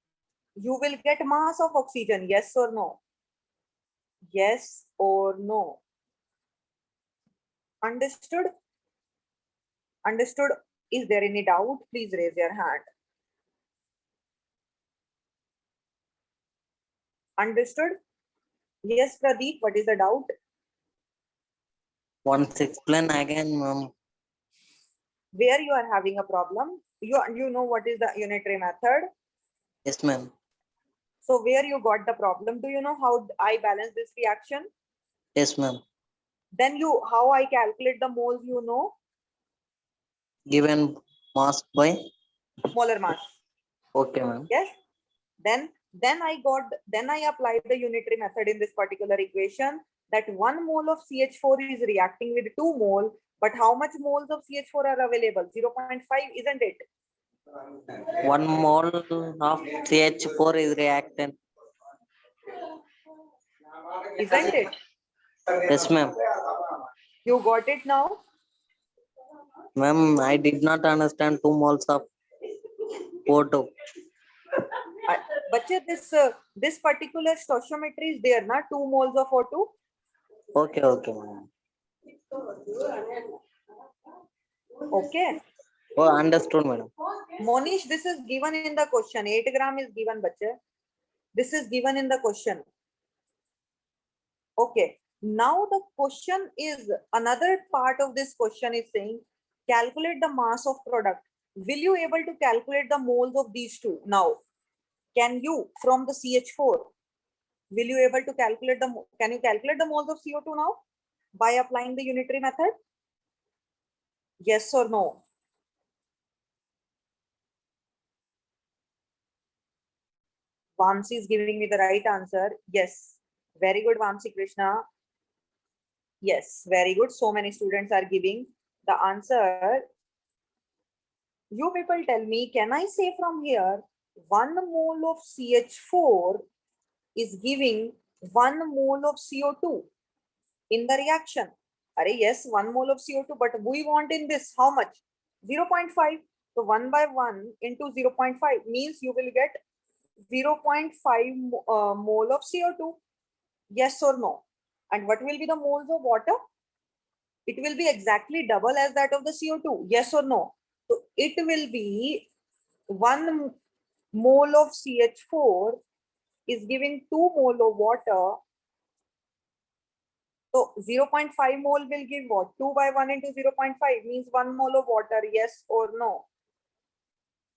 You will get mass of oxygen. Yes or no? Yes or no? Understood? Understood? Is there any doubt? Please raise your hand. Understood? Yes, Pradeep, what is the doubt? Once explain again, ma'am. Where you are having a problem? You know what is the unitary method? Yes, ma'am. So where you got the problem? Do you know how I balance this reaction? Yes, ma'am. Then how I calculate the moles, you know? Given mass by. Molar mass. Okay, ma'am. Yes. Then I applied the unitary method in this particular equation, that 1 mole of CH4 is reacting with 2 mole, but how much moles of CH4 are available? 0.5, isn't it? 1 mole of CH4 is reactant. Isn't it? Yes, ma'am. You got it now? Ma'am, I did not understand 2 moles of O2. But this particular stoichiometry is there, not 2 moles of O2. Okay, okay, ma'am. Okay. Oh, understood, madam. Monish, this is given in the question. 8 gram is given, bache. This is given in the question. Okay. Now the question is, another part of this question is saying, calculate the mass of product. Will you able to calculate the moles of these two? Now, can you from the CH4? Will you able to calculate can you calculate the moles of CO2 now by applying the unitary method? Yes or no? Vamsi is giving me the right answer. Yes. Very good, Vamsi Krishna. Yes, very good. So many students are giving the answer. You people tell me, can I say from here 1 mole of CH4 is giving 1 mole of CO2 in the reaction? Yes, 1 mole of CO2, but we want in this how much? 0.5. So 1 by 1 into 0.5 means you will get 0.5 mole of CO2. Yes or no? And what will be the moles of water? it will be exactly double as that of the CO2. Yes or no? So it will be 1 mole of CH4 is giving 2 mole of water. So 0.5 mole will give what? 2 by 1 into 0.5 means 1 mole of water. Yes or no?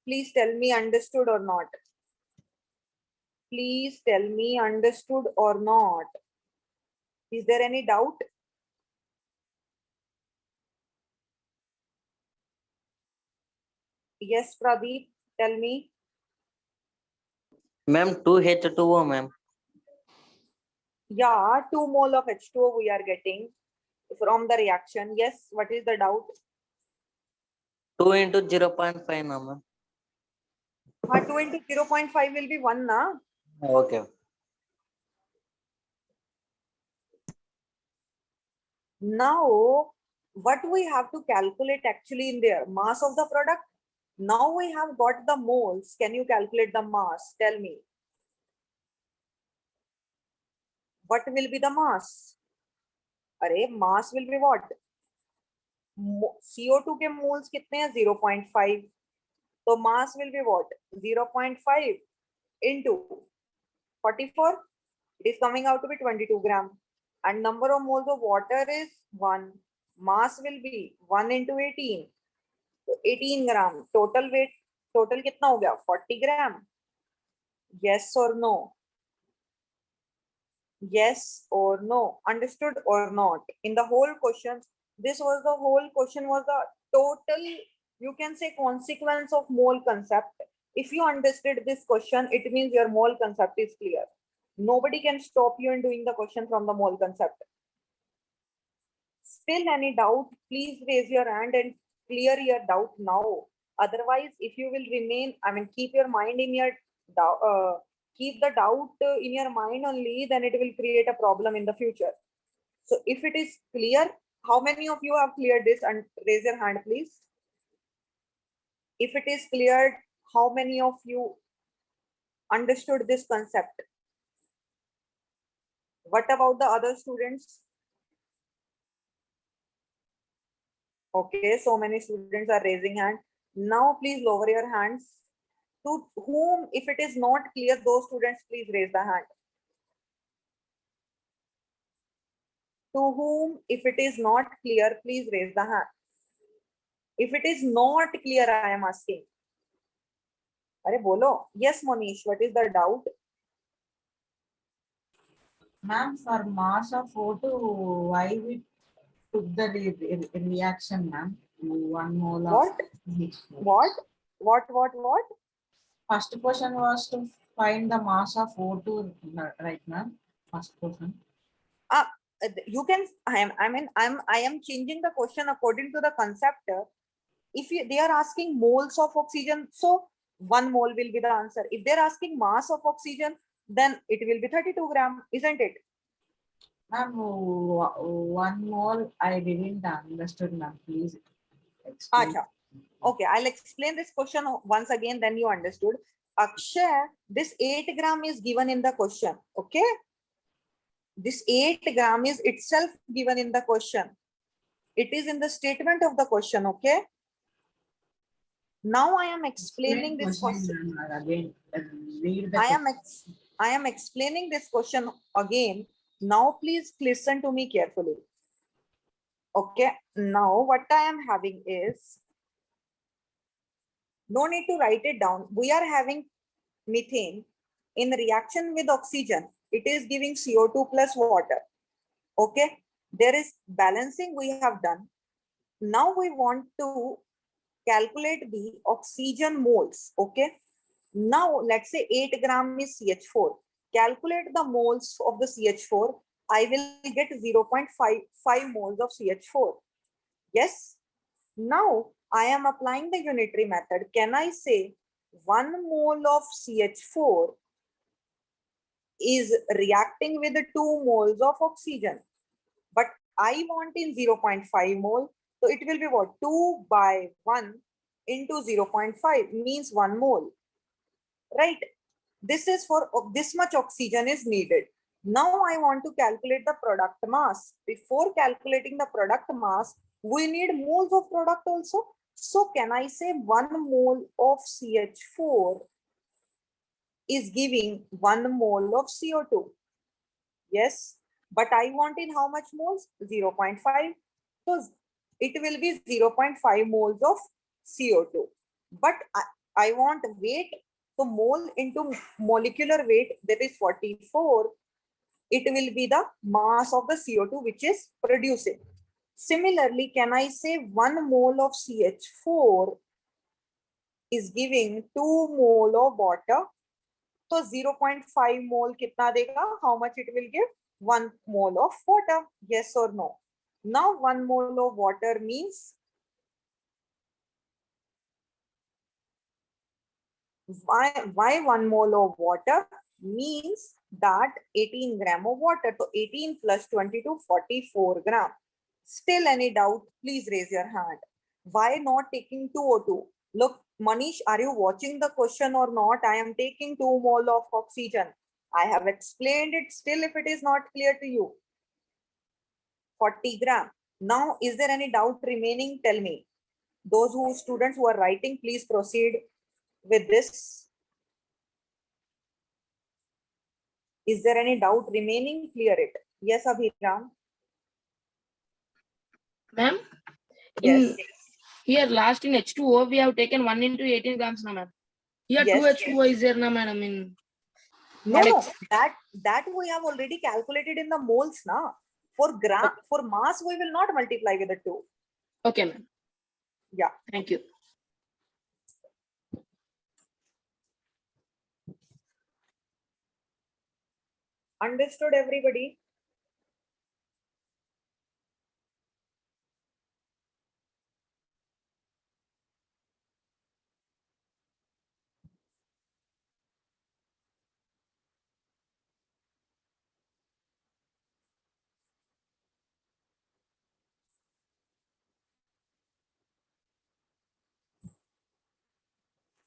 Please tell me understood or not. Please tell me understood or not. Is there any doubt? Yes, Pradeep, tell me. Ma'am, 2H2O, ma'am. Yeah, 2 mole of H2O we are getting from the reaction. Yes, what is the doubt? 2 into 0.5, no, ma'am. 2 into 0.5 will be 1, na? Okay. Now, what we have to calculate actually in there? Mass of the product. Now we have got the moles. Can you calculate the mass? Tell me. What will be the mass? Arey, mass will be what? CO2 के moles कितने हैं? 0.5. So mass will be what? 0.5 into 44. It is coming out to be 22 gram. And number of moles of water is 1. Mass will be 1 into 18. So 18 gram. Total weight, total कितना हो गया? 40 gram. Yes or no? Yes or no? Understood or not? In the whole question, this was the whole question was the total, you can say, consequence of mole concept. If you understood this question, it means your mole concept is clear. Nobody can stop you in doing the question from the mole concept. Still any doubt, please raise your hand and clear your doubt now. Otherwise, if you will remain, keep your mind in your keep the doubt in your mind only, then it will create a problem in the future. So if it is clear, how many of you have cleared this? And raise your hand, please. If it is cleared, how many of you understood this concept? What about the other students? Okay, so many students are raising hand. Now please lower your hands. To whom, if it is not clear, those students please raise the hand. To whom, if it is not clear, please raise the hand. If it is not clear, I am asking. Are bolo. Yes, Monish, what is the doubt? Ma'am, for mass of O2, why we took the reaction, ma'am? 1 mole of What? H2O. What? First question was to find the mass of O2, right, ma'am? First question. You can, I am changing the question according to the concept. If they are asking moles of oxygen, so 1 mole will be the answer. If they're asking mass of oxygen, then it will be 32 gram, isn't it? Ma'am, 1 mole, I didn't understood, ma'am. Please explain. Acha. Okay, I'll explain this question once again, then you understood. Akshay, this 8 gram is given in the question, okay? This 8 gram is itself given in the question. It is in the statement of the question, okay? Now I am explaining this question. Again, read the I am explaining this question again. Now please listen to me carefully. Okay, now what I am having is, no need to write it down. We are having methane in reaction with oxygen. It is giving CO2 plus water. Okay, there is balancing we have done. Now we want to calculate the oxygen moles. Okay, now let's say 8 gram is CH4. Calculate the moles of the CH4. I will get 0.55 moles of CH4. Yes. Now I am applying the unitary method. Can I say 1 mole of CH4 is reacting with 2 moles of oxygen? But I want in 0.5 mole. So it will be what? 2 by 1 into 0.5 means 1 mole. Right? This is for this much oxygen is needed. Now I want to calculate the product mass. Before calculating the product mass, we need moles of product also. So can I say 1 mole of CH4 is giving 1 mole of CO2? Yes, but I want in how much moles? 0.5. So it will be 0.5 moles of CO2. But I want weight. So mole into molecular weight, that is 44. It will be the mass of the CO2 which is producing. Similarly, can I say 1 mole of CH4 is giving 2 mole of water? So 0.5 mole kitna dega? How much it will give? 1 mole of water. Yes or no? Now 1 mole of water means why 1 mole of water? Means that 18 gram of water. So 18 plus 22, 44 gram. Still any doubt? Please raise your hand. Why not taking 2O2? Look, Manish, are you watching the question or not? I am taking 2 mole of oxygen. I have explained it. Still, if it is not clear to you, 40 gram. Now, is there any doubt remaining? Tell me. Those students who are writing, please proceed with this. Is there any doubt remaining? Clear it. Yes, Abhiram. Ma'am, Yes. here last in H2O we have taken 1 into 18 grams na ma'am. Here Yes. 2 H2O is there na madam in No, that we have already calculated in the moles na. For gram, for mass, we will not multiply with the 2. Okay ma'am. Yeah. Thank you. Understood, everybody?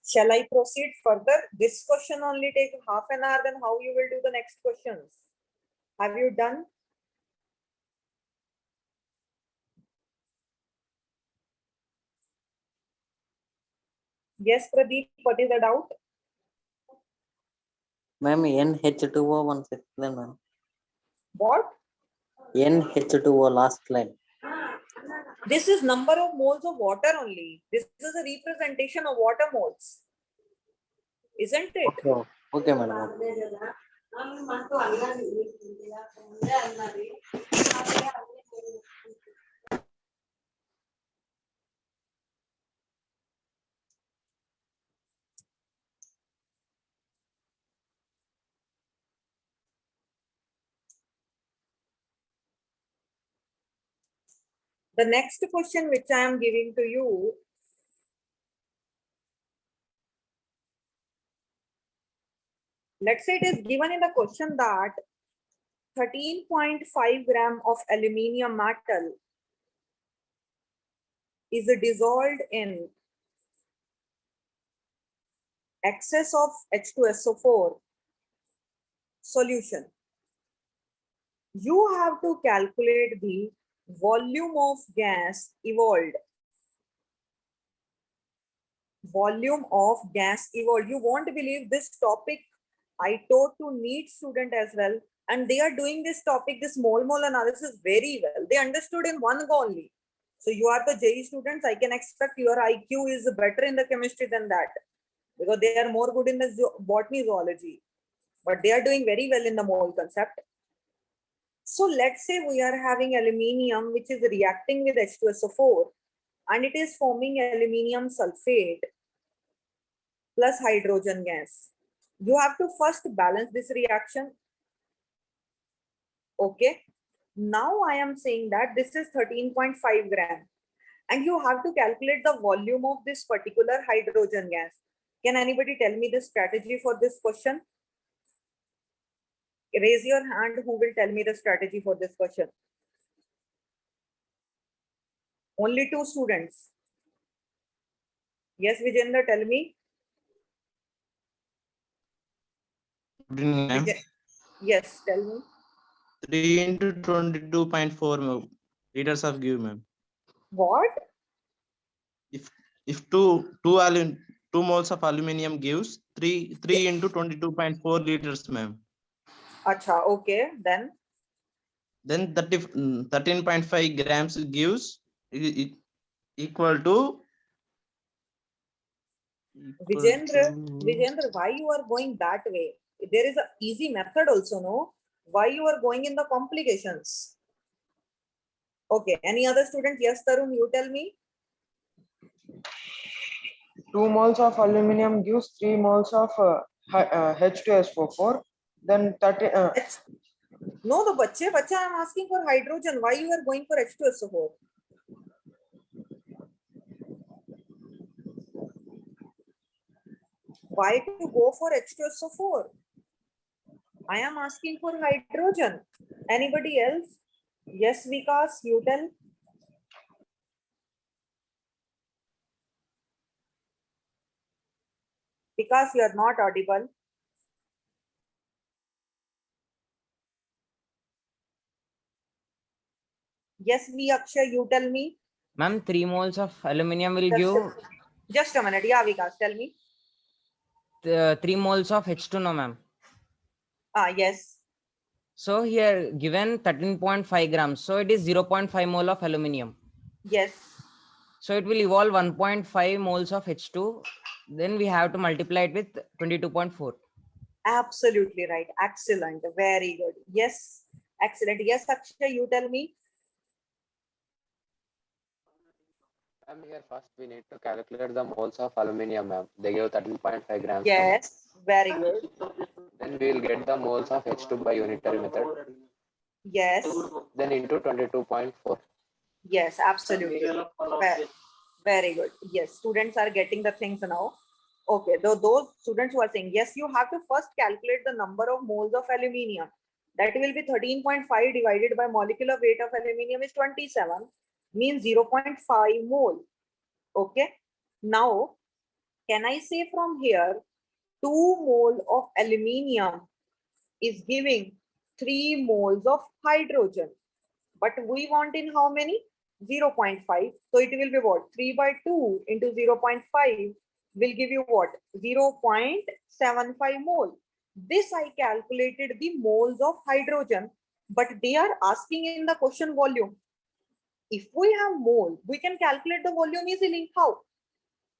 Shall I proceed further? This question only take half an hour, then how you will do the next questions? Have you done? Yes, Pradeep, what is the doubt? Ma'am, NH2O once explain, ma'am. What? NH2O last line. This is number of moles of water only. This is a representation of water moles. Isn't it? Okay, okay, madam. The next question which I am giving to you, let's say it is given in the question that 13.5 gram of aluminium metal is dissolved in excess of H2SO4 solution. You have to calculate the volume of gas evolved. Volume of gas evolved. You won't believe this topic I taught to NEET student as well. And they are doing this topic, this mole analysis very well. They understood in one go only. So you are the JEE students. I can expect your IQ is better in the chemistry than that, because they are more good in the botany zoology. But they are doing very well in the mole concept. So let's say we are having aluminium which is reacting with H2SO4 and it is forming aluminium sulfate plus hydrogen gas. You have to first balance this reaction. Okay. Now I am saying that this is 13.5 gram and you have to calculate the volume of this particular hydrogen gas. Can anybody tell me the strategy for this question? Raise your hand who will tell me the strategy for this question. Only 2 students. Yes, Vijender, tell me. Yes, tell me. 3 into 22.4 liters of give, ma'am. What? If two moles of aluminum gives 3 into 22.4 liters, ma'am. Acha, okay. Then Then 13.5 grams gives equal to Vijendra, why you are going that way? There is a easy method also, no? Why you are going in the complications? Okay, any other student? Yes, Tarun, you tell me. 2 moles of aluminum gives 3 moles of H2SO4. Then 30. No, the bache, I am asking for hydrogen. Why you are going for H2SO4? Why to go for H2SO4? I am asking for hydrogen. Anybody else? Yes, Vikas, you tell. Because you are not audible. Yes, V Akshay, you tell me. Ma'am, 3 moles of aluminum will Just a minute. Yeah, Vikas, tell me. give 3 moles of H2, no, ma'am. Yes. So here given 13.5 grams. So it is 0.5 mole of aluminum. Yes. So it will evolve 1.5 moles of H2. Then we have to multiply it with 22.4. Absolutely right. Excellent. Very good. Yes. Excellent. Yes, Akshay, you tell me. Here first we need to calculate the moles of aluminum, ma'am. They give 13.5 grams. Yes. Very good. Then we will get the moles of H2 by unitary method. Yes. Then into 22.4. Yes, absolutely. Very good. Yes, students are getting the things now. Okay, those students who are saying, yes, you have to first calculate the number of moles of aluminium. That will be 13.5 divided by molecular weight of aluminium is 27, means 0.5 mole. Okay, now can I say from here 2 mole of aluminium is giving 3 moles of hydrogen, but we want in how many? 0.5. So it will be what? 3 by 2 into 0.5 will give you what? 0.75 mole. This I calculated the moles of hydrogen, but they are asking in the question volume. If we have mole, we can calculate the volume easily. How?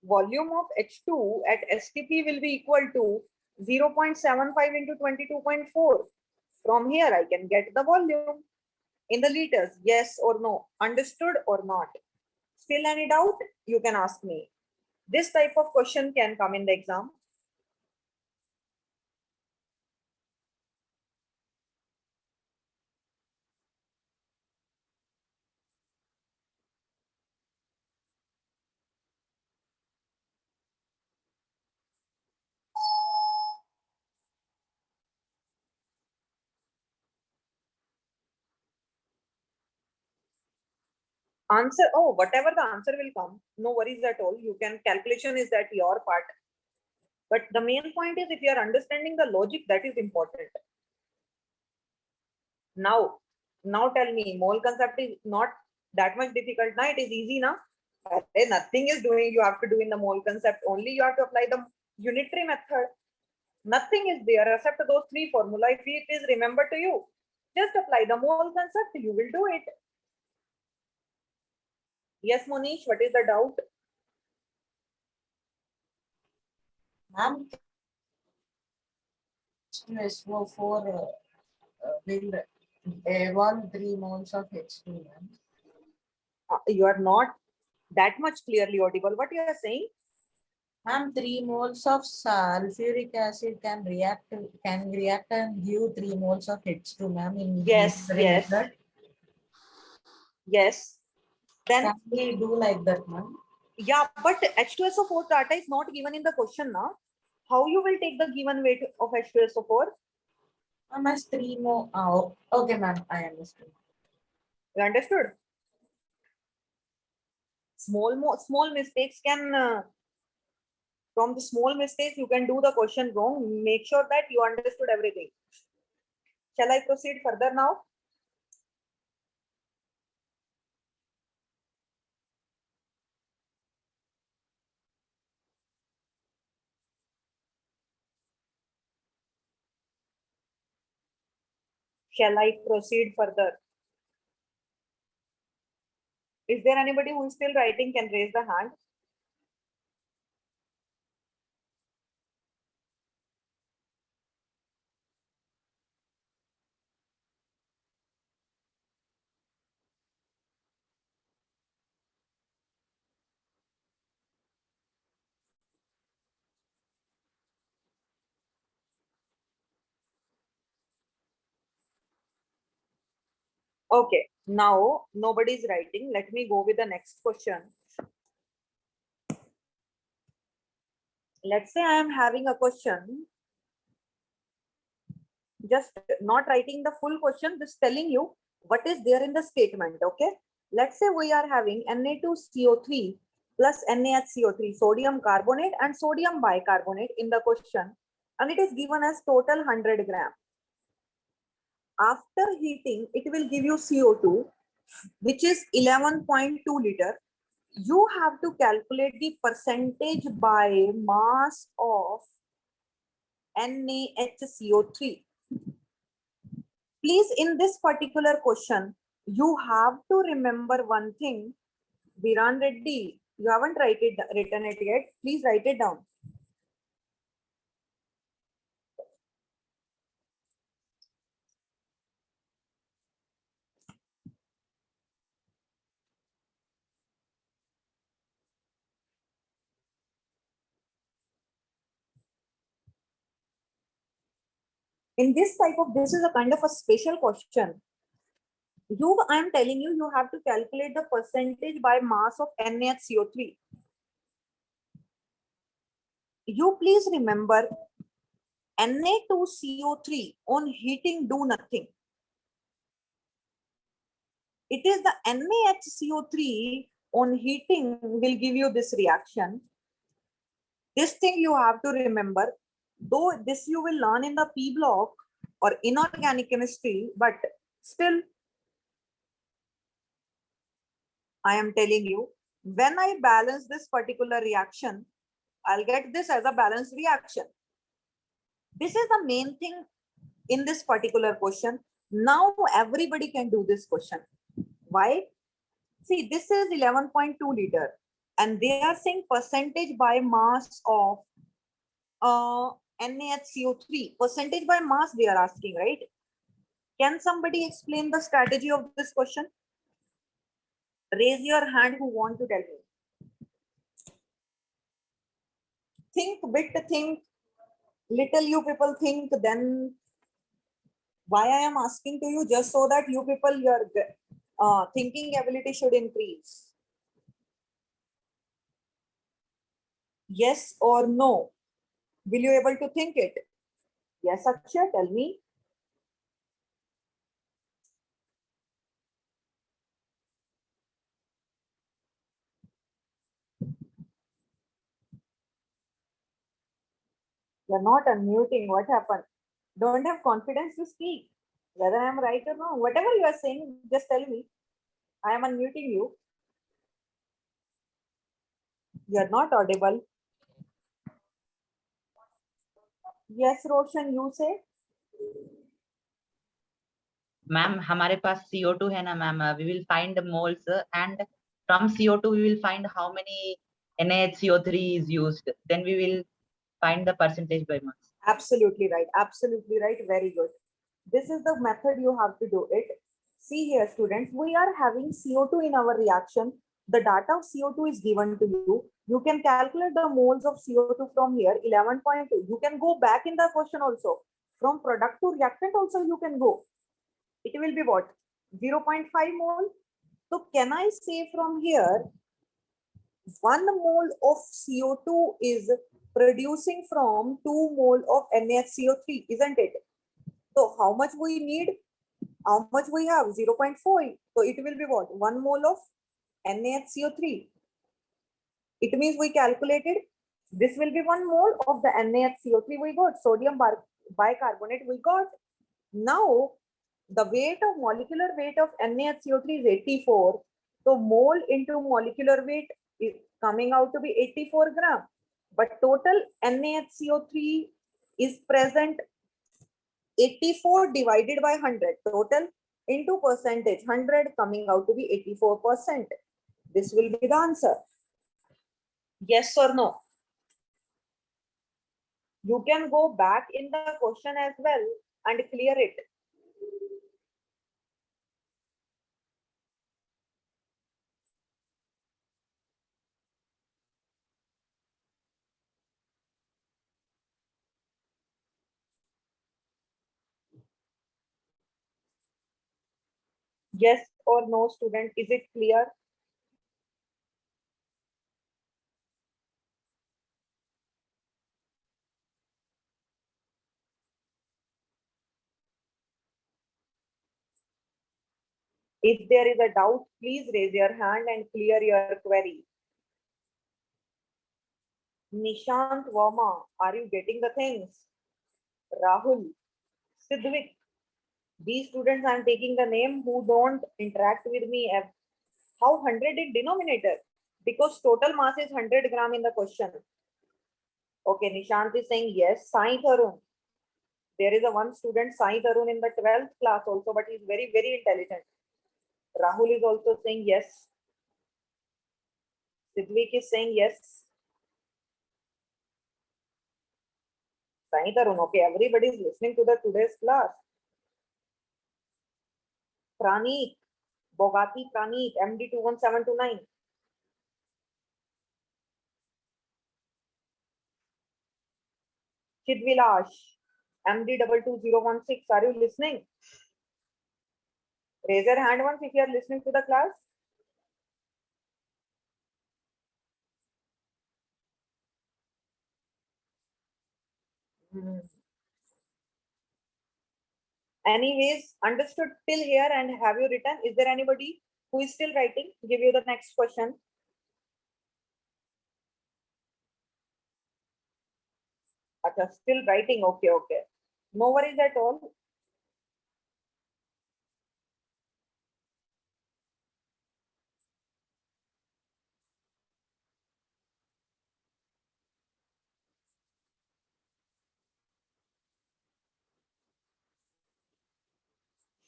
Volume of H2 at STP will be equal to 0.75 into 22.4. From here, I can get the volume in the liters. Yes or no? Understood or not? Still any doubt? You can ask me. This type of question can come in the exam. Answer, oh, whatever the answer will come, no worries at all. You can, calculation is at your part. But the main point is if you are understanding the logic, that is important. Now tell me, mole concept is not that much difficult. Now it is easy now. Nothing is doing you have to do in the mole concept. Only you have to apply the unitary method. Nothing is there except those 3 formula. If it is remembered to you, just apply the mole concept. You will do it. Yes, Monish, what is the doubt? Ma'am, SO4 will evolve 3 moles of H2, ma'am. You are not that much clearly audible. What you are saying? Ma'am, 3 moles of sulfuric acid can react and give 3 moles of H2, ma'am. In Yes, yes. method. Yes. Then can we do like that, ma'am? Yeah, but H2SO4 data is not given in the question now. How you will take the given weight of H2SO4? As 3 more. Oh, okay, ma'am. I understood. You understood? Small mistakes can from the small mistakes you can do the question wrong. Make sure that you understood everything. Shall I proceed further now? Shall I proceed further? Is there anybody who is still writing can raise the hand? Okay, now nobody is writing. Let me go with the next question. Let's say I am having a question. Just not writing the full question, just telling you what is there in the statement. Okay, let's say we are having Na2CO3 plus NaHCO3, sodium carbonate and sodium bicarbonate in the question, and it is given as total 100 gram. After heating, it will give you CO2, which is 11.2 liter. You have to calculate the percentage by mass of NaHCO3. Please, in this particular question, you have to remember one thing. Viran Reddy, you haven't written it yet. Please write it down. In this type of, this is a kind of a special question. I am telling you, you have to calculate the percentage by mass of NaHCO3. You please remember, Na2CO3 on heating do nothing. It is the NaHCO3 on heating will give you this reaction. This thing you have to remember, though this you will learn in the P block or inorganic chemistry, but still I am telling you, when I balance this particular reaction, I'll get this as a balanced reaction. This is the main thing in this particular question. Now everybody can do this question. Why? See, this is 11.2 liter and they are saying percentage by mass of NaHCO3. Percentage by mass they are asking, right? Can somebody explain the strategy of this question? Raise your hand who want to tell me. Think bit, think little, you people think, then why I am asking to you, just so that you people, your thinking ability should increase. Yes or no? Will you able to think it? Yes, Akshay, tell me. You're not unmuting. What happened? Don't have confidence to speak. Whether I'm right or wrong, whatever you are saying, just tell me. I am unmuting you. You're not audible. Yes, Roshan, you say. Ma'am हमारे पास CO2 है ना ma'am, we will find the moles and from CO2 we will find how many NaHCO3 is used, then we will find the percentage by mass. Absolutely right. Absolutely right. Very good. This is the method you have to do it. See here, students, we are having CO2 in our reaction. The data of CO2 is given to you. You can calculate the moles of CO2 from here, 11.2. You can go back in the question also. From product to reactant also you can go. It will be what? 0.5 mole. So can I say from here, 1 mole of CO2 is producing from 2 mole of NaHCO3, isn't it? So how much we need? How much we have? 0.4. So it will be what? 1 mole of NaHCO3. It means we calculated this will be 1 mole of the NaHCO3 we got. Sodium bicarbonate we got. Now, the weight of molecular weight of NaHCO3 is 84. So mole into molecular weight is coming out to be 84 gram. But total NaHCO3 is present 84 divided by 100. Total into percentage 100 coming out to be 84%. This will be the answer. Yes or no? You can go back in the question as well and clear it. Yes or no, student? Is it clear? If there is a doubt, please raise your hand and clear your query. Nishant Verma, are you getting the things? Rahul, Sidvik, these students I am taking the name who don't interact with me. How 100 in denominator? Because total mass is 100 gram in the question. Okay, Nishant is saying yes. Sai Tharun. There is a one student, Sai Tharun, in the 12th class also, but he's very, very intelligent. Rahul is also saying yes. Sidvik is saying yes. Sai Tharun, okay, everybody is listening to the today's class. Praneet, Bogati Praneet, MD 21729. Chidvilash, MD 22016. Are you listening? Raise your hand once if you are listening to the class. Anyways, understood till here and have you written? Is there anybody who is still writing? Give you the next question. Acha, still writing. Okay, okay. No worries at all.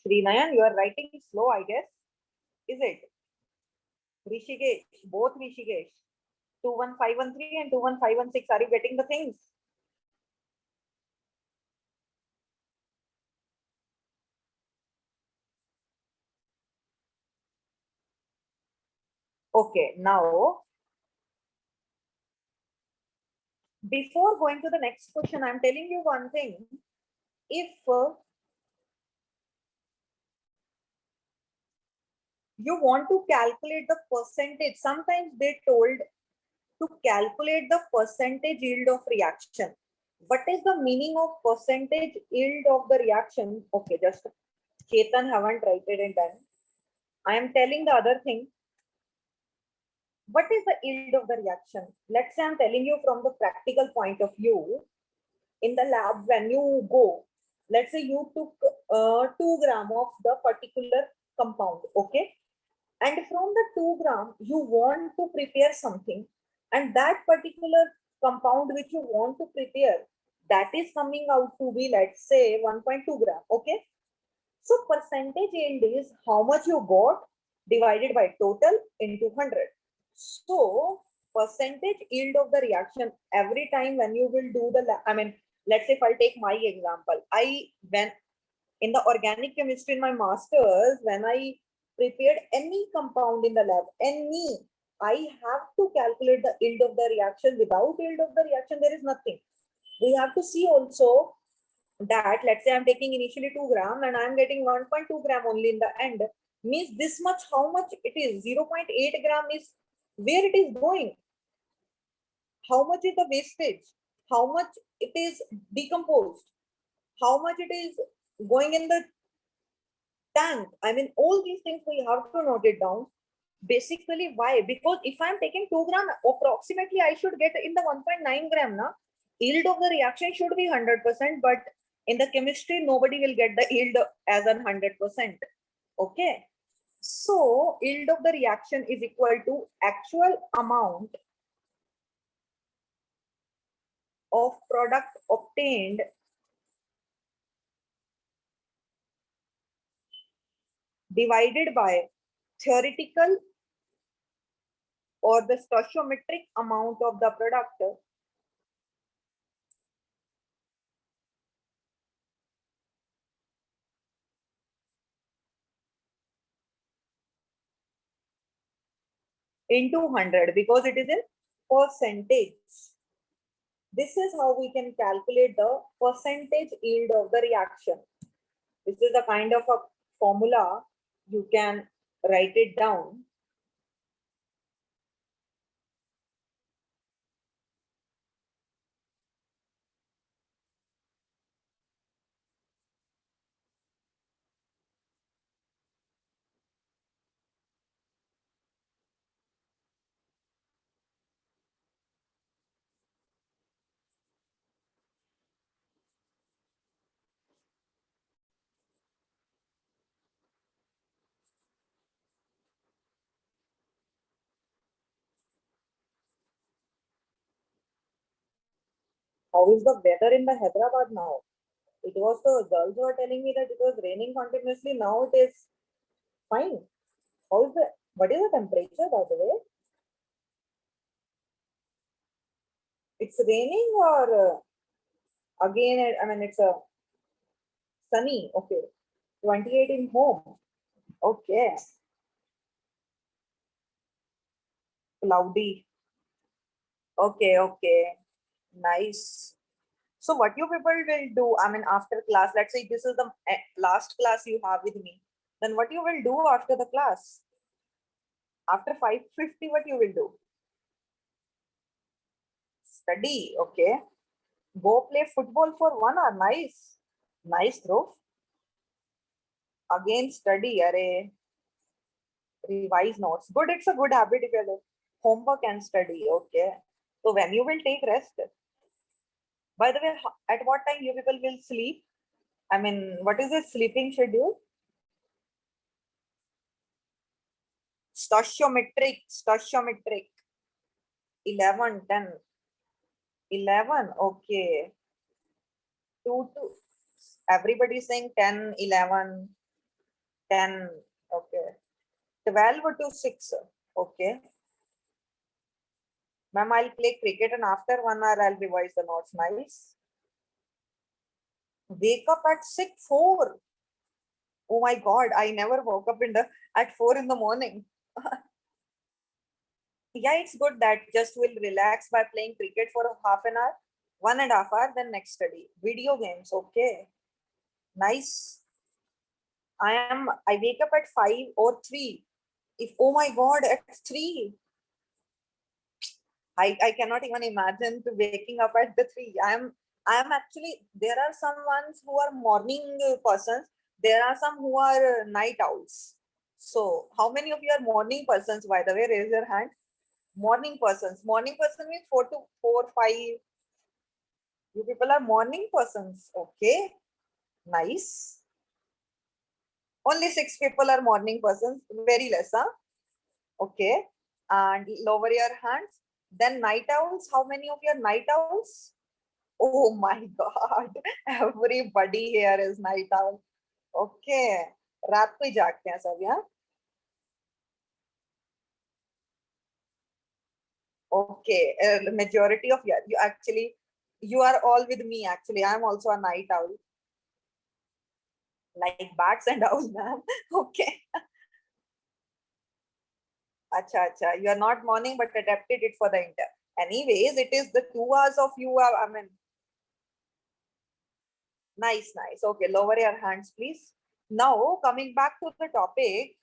Srinayan, you are writing slow, I guess. Is it? Rishikesh, both Rishikesh. 21513 and 21516. Are you getting the things? Okay, now, before going to the next question, I'm telling you one thing. If you want to calculate the percentage, sometimes they told to calculate the percentage yield of reaction. What is the meaning of percentage yield of the reaction? Okay, just Chetan haven't written it down. I am telling the other thing. What is the yield of the reaction? Let's say I'm telling you from the practical point of view. In the lab, when you go, let's say you took 2 gram of the particular compound, okay? And from the 2 gram, you want to prepare something, and that particular compound which you want to prepare, that is coming out to be, let's say, 1.2 gram, okay? So percentage yield is how much you got divided by total into 100. So percentage yield of the reaction every time when you will do the, let's say if I take my example, when in the organic chemistry in my master's, when I prepared any compound in the lab, I have to calculate the yield of the reaction. Without yield of the reaction, there is nothing. We have to see also that, let's say I'm taking initially 2 gram and I'm getting 1.2 gram only in the end, means this much, how much it is, 0.8 gram is where it is going. How much is the wastage? How much it is decomposed? How much it is going in the tank? All these things we have to note it down. Basically, why? Because if I'm taking 2 gram, approximately I should get in the 1.9 gram. Yield of the reaction should be 100%, but In the chemistry, nobody will get the yield as 100%. Okay. So yield of the reaction is equal to actual amount of product obtained divided by theoretical or the stoichiometric amount of the product into 100, because it is in percentage. This is how we can calculate the percentage yield of the reaction. This is a kind of a formula. You can write it down. How is the weather in the Hyderabad now? It was the girls who were telling me that it was raining continuously. Now it is fine. How is the, what is the temperature, by the way? It's raining or again, I mean, it's a sunny. Okay. 28 in home. Okay. Cloudy. Okay, okay. Nice. So what you people will do, I mean, after class, let's say this is the last class you have with me, then what you will do after the class? After 5:50, what you will do? Study, okay. Go play football for 1 hour, nice. Nice throw. Again study, array. Revise notes. Good, it's a good habit if you do homework and study, okay. So when you will take rest? By the way, at what time you people will sleep? I mean, what is the sleeping schedule? Stoichiometric. 11, 10. 11, okay. 2 to, everybody saying 10, 11, 10, okay. 12 to 6, okay. Ma'am, I'll play cricket and after 1 hour I'll revise the notes. Nice. Wake up at 4. Oh my God, I never woke up at 4 in the morning. Yeah, it's good that just will relax by playing cricket for half an hour, 1.5 hours, then next study. Video games, okay. Nice. I wake up at 5 or 3. If, oh my God, at 3. I cannot even imagine to waking up at the 3. I am actually, there are some ones who are morning persons. There are some who are night owls. So how many of you are morning persons, by the way? Raise your hand. Morning persons. Morning person means 4 to 4, 5. You people are morning persons. Okay. Nice. Only 6 people are morning persons. Very less, huh? Okay. And lower your hands. Then night owls. How many of you are night owls? Oh my God. Everybody here is night owl. Okay. रात को ही जागते हैं सब, yeah? Okay. Majority of you actually, you are all with me actually. I am also a night owl. Like bats and owls, ma'am. Okay. Acha, acha. You are not morning but adapted it for the inter. Anyways, it is the 2 hours of you are, I mean. Nice, nice. Okay, lower your hands, please. Now, coming back to the topic.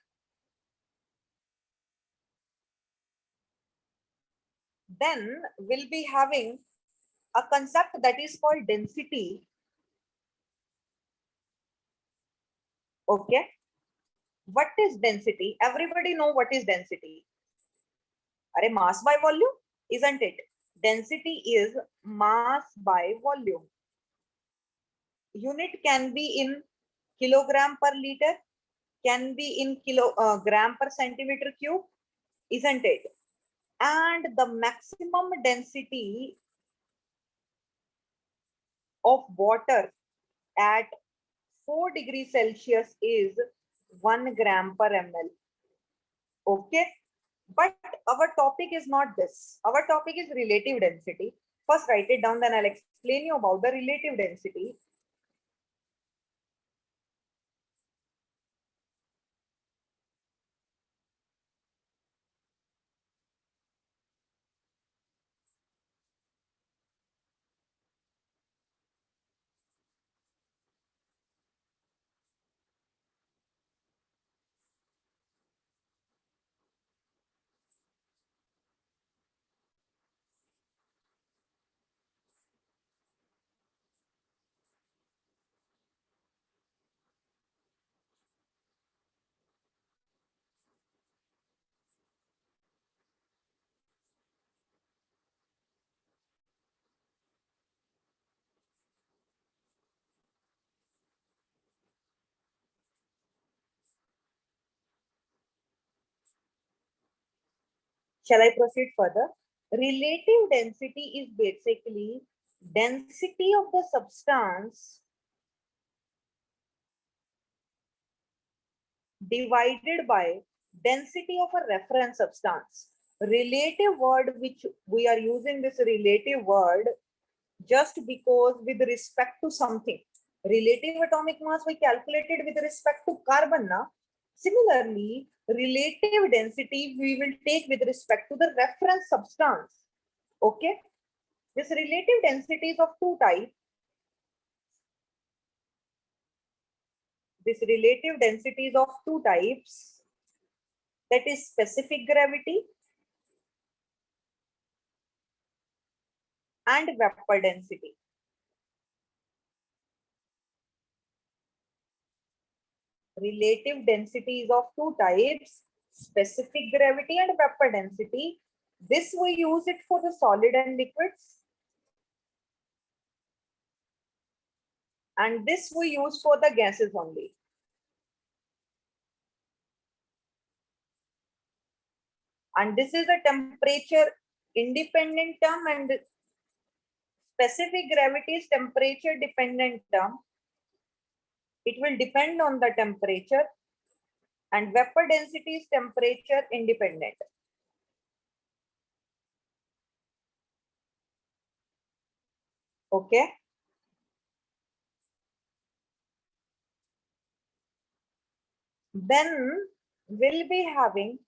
Then we'll be having a concept that is called density. Okay. What is density? Everybody know what is density. Are mass by volume, isn't it? Density is mass by volume. unit can be in kilogram per liter, can be in gram per centimeter cube, isn't it? And the maximum density of water at 4 degrees Celsius is 1 gram per ml. Okay, but our topic is not this. Our topic is relative density. First write it down, then I'll explain you about the relative density. Shall I proceed further? Relative density is basically density of the substance divided by density of a reference substance. Relative word, which we are using this relative word just because with respect to something. Relative atomic mass we calculated with respect to carbon. Na? Similarly, relative density we will take with respect to the reference substance. Okay. This relative density is of two types. This relative density is of two types. That is specific gravity and vapor density. Relative density is of two types, specific gravity and vapor density. This we use it for the solid and liquids. And this we use for the gases only. And this is a temperature independent term, and specific gravity is temperature dependent term. It will depend on the temperature, and vapor density is temperature independent. Okay. Then we'll be having,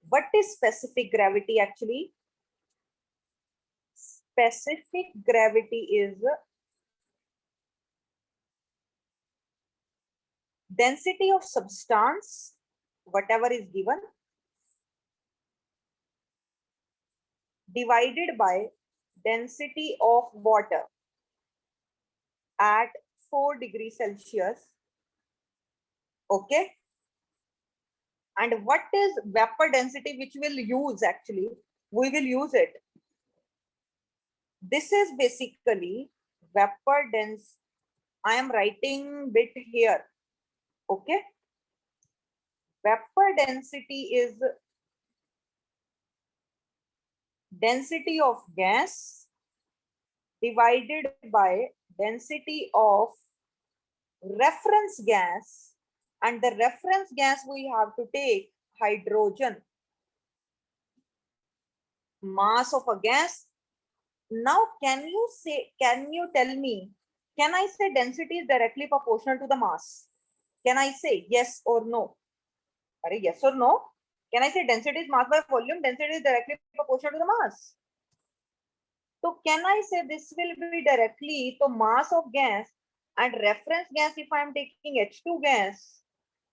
what is specific gravity actually? Specific gravity is density of substance, whatever is given, divided by density of water at 4 degrees Celsius. Okay. And what is vapor density, which we'll use actually? We will use it. This is basically vapor dense. I am writing bit here. Okay. Vapor density is density of gas divided by density of reference gas, and the reference gas we have to take hydrogen. Mass of a gas. Now can you tell me, can I say density is directly proportional to the mass? Can I say yes or no? Yes or no? Can I say density is mass by volume? Density is directly proportional to the mass. So can I say this will be directly the mass of gas and reference gas? If I am taking H2 gas,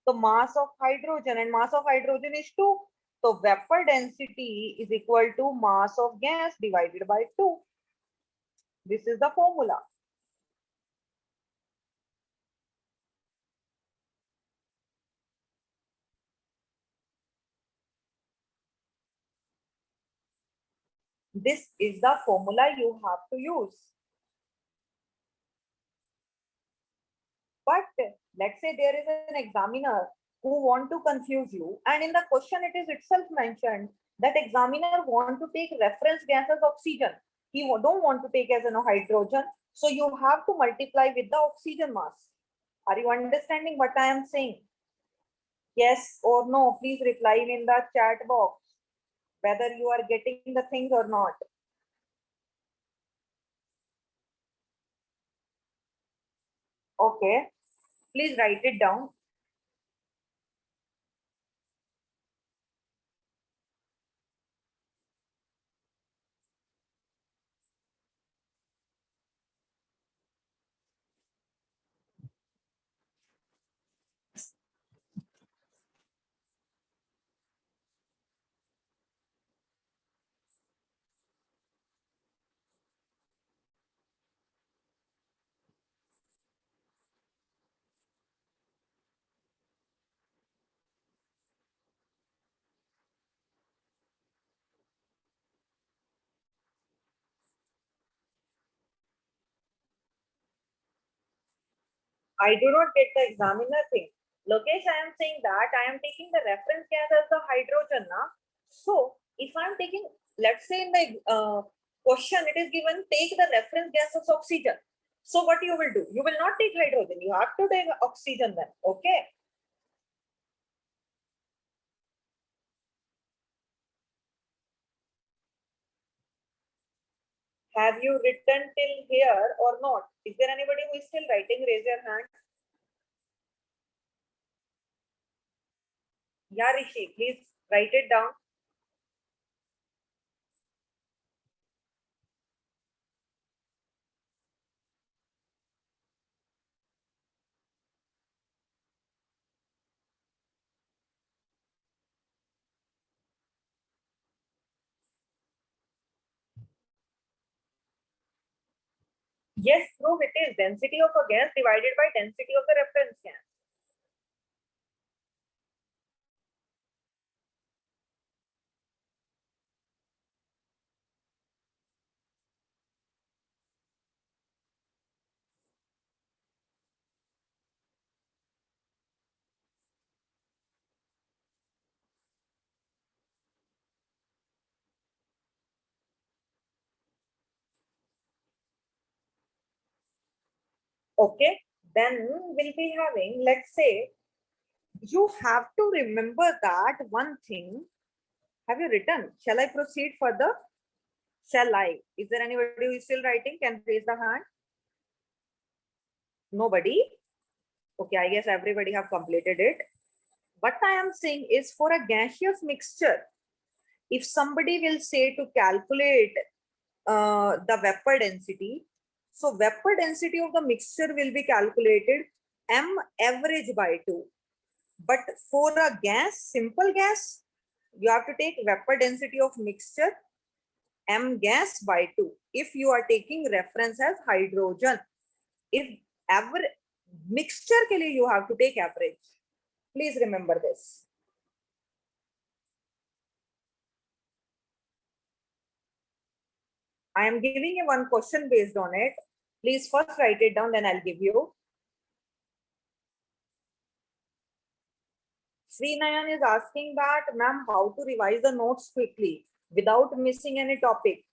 the mass of hydrogen, and mass of hydrogen is 2. So vapor density is equal to mass of gas divided by 2. This is the formula. This is the formula you have to use. But let's say there is an examiner who want to confuse you, and in the question it is itself mentioned that examiner want to take reference gas as oxygen. He don't want to take as hydrogen. So you have to multiply with the oxygen mass. Are you understanding what I am saying? Yes or no? Please reply in the chat box whether you are getting the things or not. Okay, please write it down. I do not get the examiner thing. Lokesh, I am saying that I am taking the reference gas as the hydrogen. Na? So if I am taking, let's say in the question, it is given, take the reference gas as oxygen. So what you will do? You will not take hydrogen. You have to take oxygen then. Okay. Have you written till here or not? Is there anybody who is still writing? Raise your hand. Yeah, Rishi, please write it down. Yes, prove it is density of a gas divided by density of the reference gas. Okay, then we'll be having, let's say, you have to remember that one thing. Have you written? Shall I proceed further? Shall I? Is there anybody who is still writing? Can raise the hand? Nobody? Okay, I guess everybody have completed it. What I am saying is for a gaseous mixture, if somebody will say to calculate the vapor density, so vapor density of the mixture will be calculated m average by 2. But for a gas, simple gas, you have to take vapor density of mixture m gas by 2. If you are taking reference as hydrogen, if average mixture ke liye you have to take average. Please remember this. I am giving you one question based on it. Please first write it down, then I'll give you. Sri Nayan is asking that, ma'am, how to revise the notes quickly without missing any topic.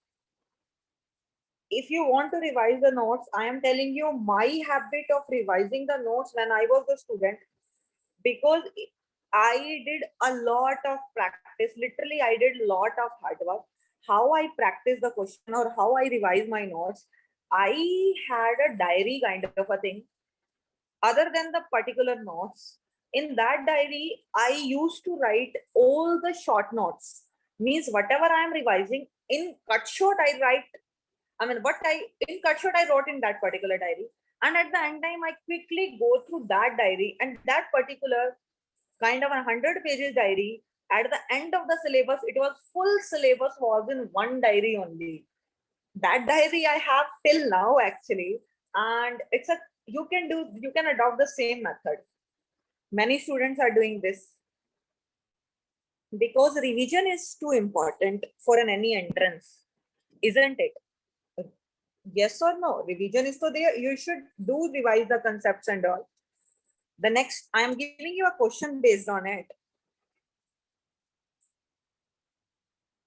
If you want to revise the notes, I am telling you my habit of revising the notes when I was a student, because I did a lot of practice. Literally, I did a lot of hard work. How I practice the question or how I revise my notes, I had a diary kind of a thing. Other than the particular notes, in that diary, I used to write all the short notes. Means whatever I am revising, in cut short, I write. In cut short, I wrote in that particular diary. And at the end time, I quickly go through that diary, and that particular kind of 100 pages diary, at the end of the syllabus, it was full syllabus was in one diary only. That diary I have till now actually, and it's a, you can adopt the same method. Many students are doing this because revision is too important for any entrance, isn't it? Yes or no? Revision is so there. You should do revise the concepts and all. The next, I am giving you a question based on it.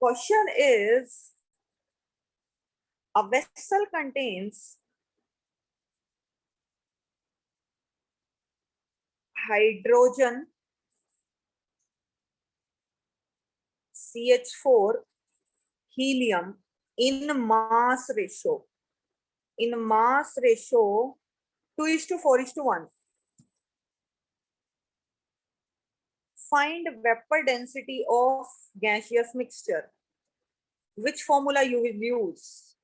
Question is, a vessel contains hydrogen, CH4, helium in mass ratio. In mass ratio 2:4:1. Find vapor density of gaseous mixture. Which formula you will use?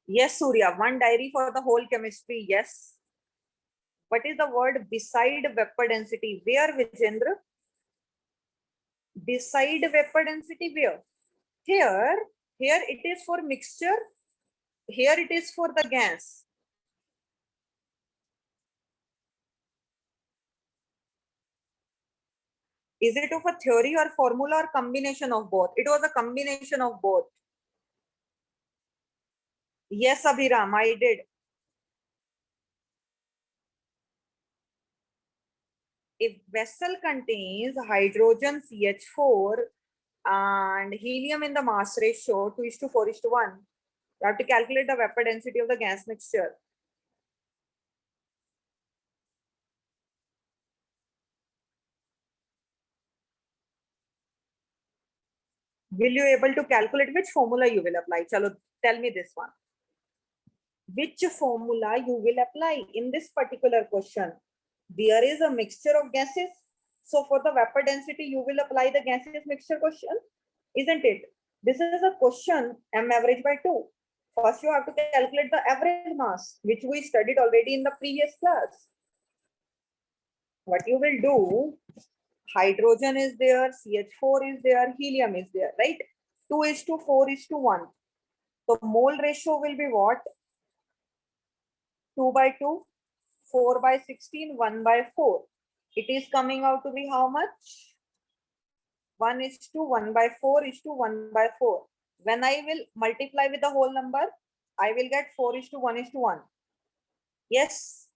Yes, Surya, one diary for the whole chemistry. Yes. What is the word beside vapor density? Where, Vijendra? Beside vapor density, where? Here it is for mixture. Here it is for the gas. Is it of a theory or formula or combination of both? It was a combination of both. Yes, Abhiram, I did. If vessel contains hydrogen, CH4, and helium in the mass ratio 2:4:1, you have to calculate the vapor density of the gas mixture. Will you able to calculate which formula you will apply? Chalo, tell me this one. Which formula you will apply in this particular question? There is a mixture of gases. So for the vapor density, you will apply the gaseous mixture question, isn't it? This is a question m average by 2. First, you have to calculate the average mass, which we studied already in the previous class. What you will do, hydrogen is there, CH4 is there, helium is there, right? 2:4:1. So mole ratio will be what? 2/2, 4/16, 1/4. It is coming out to be how much? 1:1/4:1/4. When I will multiply with the whole number, I will get 4:1:1. Yes.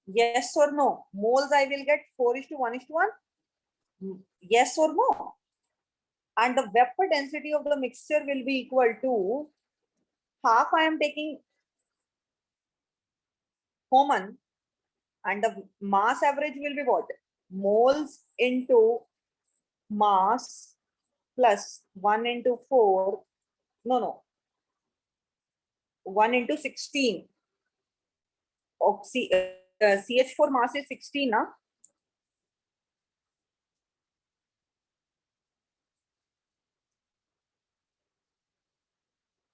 Yes or no? Moles I will get 4:1:1. Yes or no? And the vapor density of the mixture will be equal to half. I am taking common, and the mass average will be what? Moles into mass plus 1/4. No. 1/16. CH4 mass is 16, huh?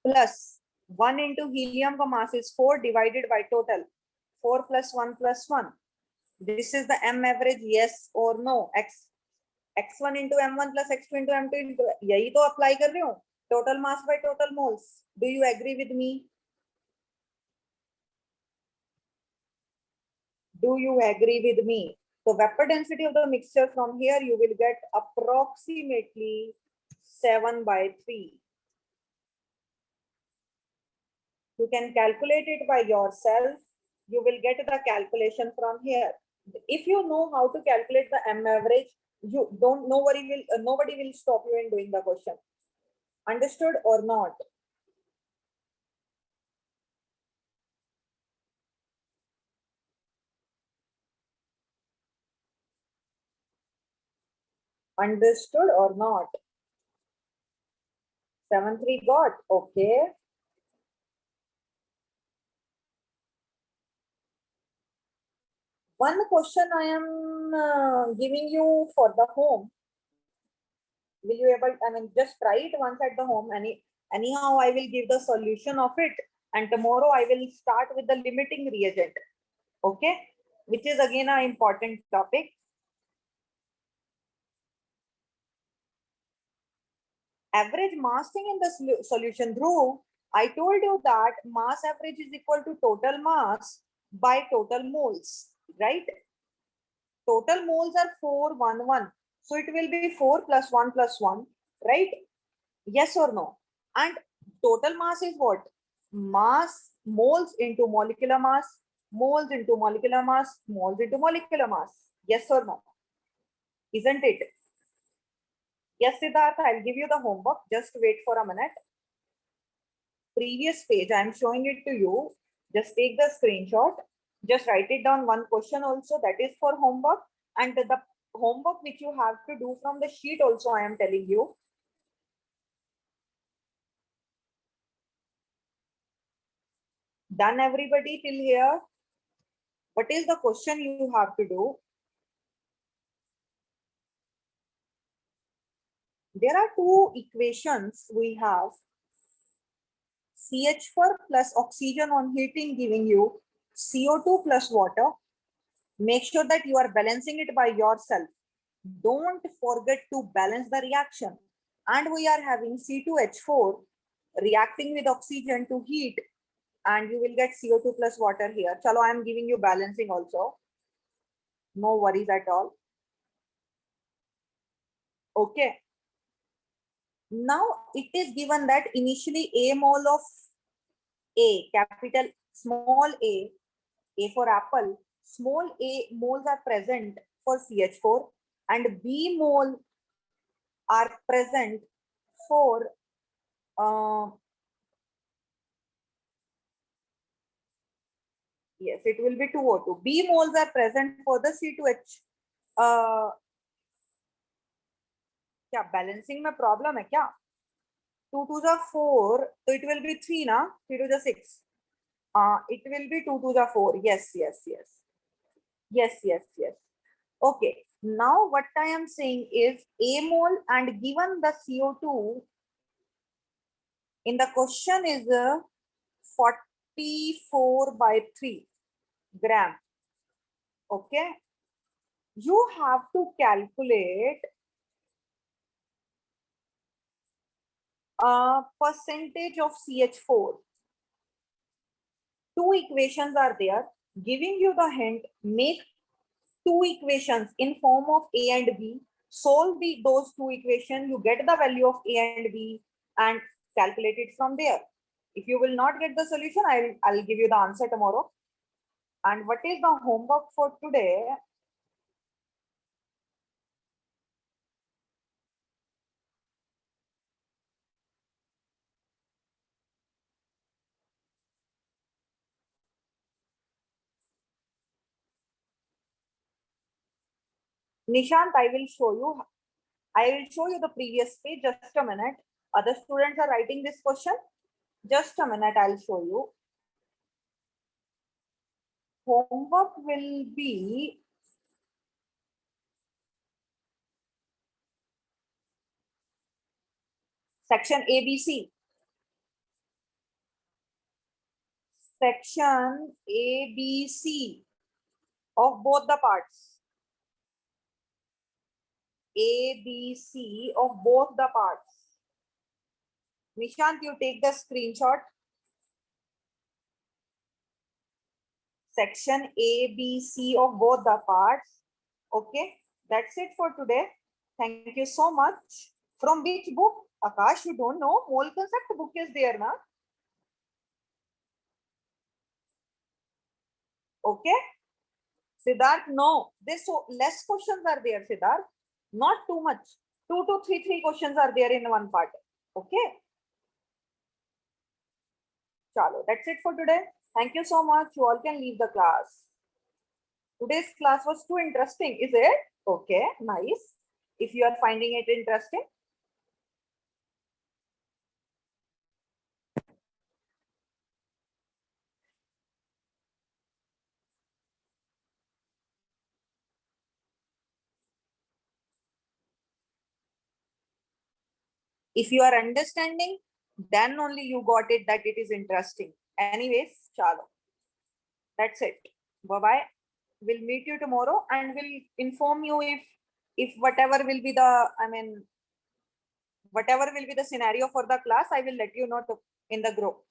Plus 1 into helium ka mass is 4 divided by total. 4 plus 1 plus 1. This is the m average, yes or no? x1 into m1 plus x2 into m2 into, yahi to apply kar rahi hu. Total mass by total moles. Do you agree with me? Do you agree with me? So vapor density of the mixture from here, you will get approximately 7/3. You can calculate it by yourself. You will get the calculation from here. If you know how to calculate the m average, you don't. Nobody will stop you in doing the question. Understood or not? Understood or not? 7/3 got, okay. One question I am giving you for the home. Will you able, just try it once at the home. Anyhow, I will give the solution of it. And tomorrow I will start with the limiting reagent. Okay. Which is again an important topic. Average massing in the solution. Dhruv, I told you that mass average is equal to total mass by total moles, right? Total moles are 411. So it will be 4 plus 1 plus 1, right? Yes or no? And total mass is what? Mass, moles into molecular mass, moles into molecular mass, moles into molecular mass. Yes or no? Isn't it? Yes, Siddharth, I'll give you the homework. Just wait for a minute. Previous page, I'm showing it to you. Just take the screenshot. Just write it down, one question also, that is for homework. And the homework which you have to do from the sheet also, I am telling you. Done, everybody till here? What is the question you have to do? There are two equations we have. CH4 plus oxygen on heating giving you CO2 plus water. Make sure that you are balancing it by yourself. Don't forget to balance the reaction. And we are having C2H4 reacting with oxygen to heat, and you will get CO2 plus water here. Chalo, I am giving you balancing also. No worries at all. Okay. Now it is given that initially a mole of A, capital small a for apple, small a moles are present for CH4 and B mole are present for yes, it will be 2O2. B moles are present for the C2H. क्या balancing में problem है क्या? 2 to the 4, so it will be 3 na, 3 to the 6. It will be 2 to the 4. Yes, yes, yes. Yes, yes, yes. Okay. Now what I am saying is a mole, and given the CO2 in the question is 44/3 gram. Okay. You have to calculate percentage of CH4. Two equations are there giving you the hint. Make two equations in form of A and B. Solve those two equations. You get the value of A and B and calculate it from there. If you will not get the solution, I'll give you the answer tomorrow. And what is the homework for today? Nishant, I will show you the previous page. Just a minute. Other students are writing this question. Just a minute, I'll show you. Homework will be section ABC. Section ABC of both the parts. ABC of both the parts. Nishant, you take the screenshot. Section ABC of both the parts. Okay, that's it for today. Thank you so much. From which book? Akash, you don't know? Mole concept book is there, na? Okay. Siddharth, no. This so less questions are there, Siddharth. Not too much. 2 to 3 questions are there in one part. Okay. Chalo, that's it for today. Thank you so much. You all can leave the class. Today's class was too interesting, is it? Okay, nice. If you are finding it interesting. If you are understanding, then only you got it that it is interesting. Anyways, chalo. That's it. Bye-bye. We'll meet you tomorrow and we'll inform you if whatever will be the, whatever will be the scenario for the class, I will let you know in the group.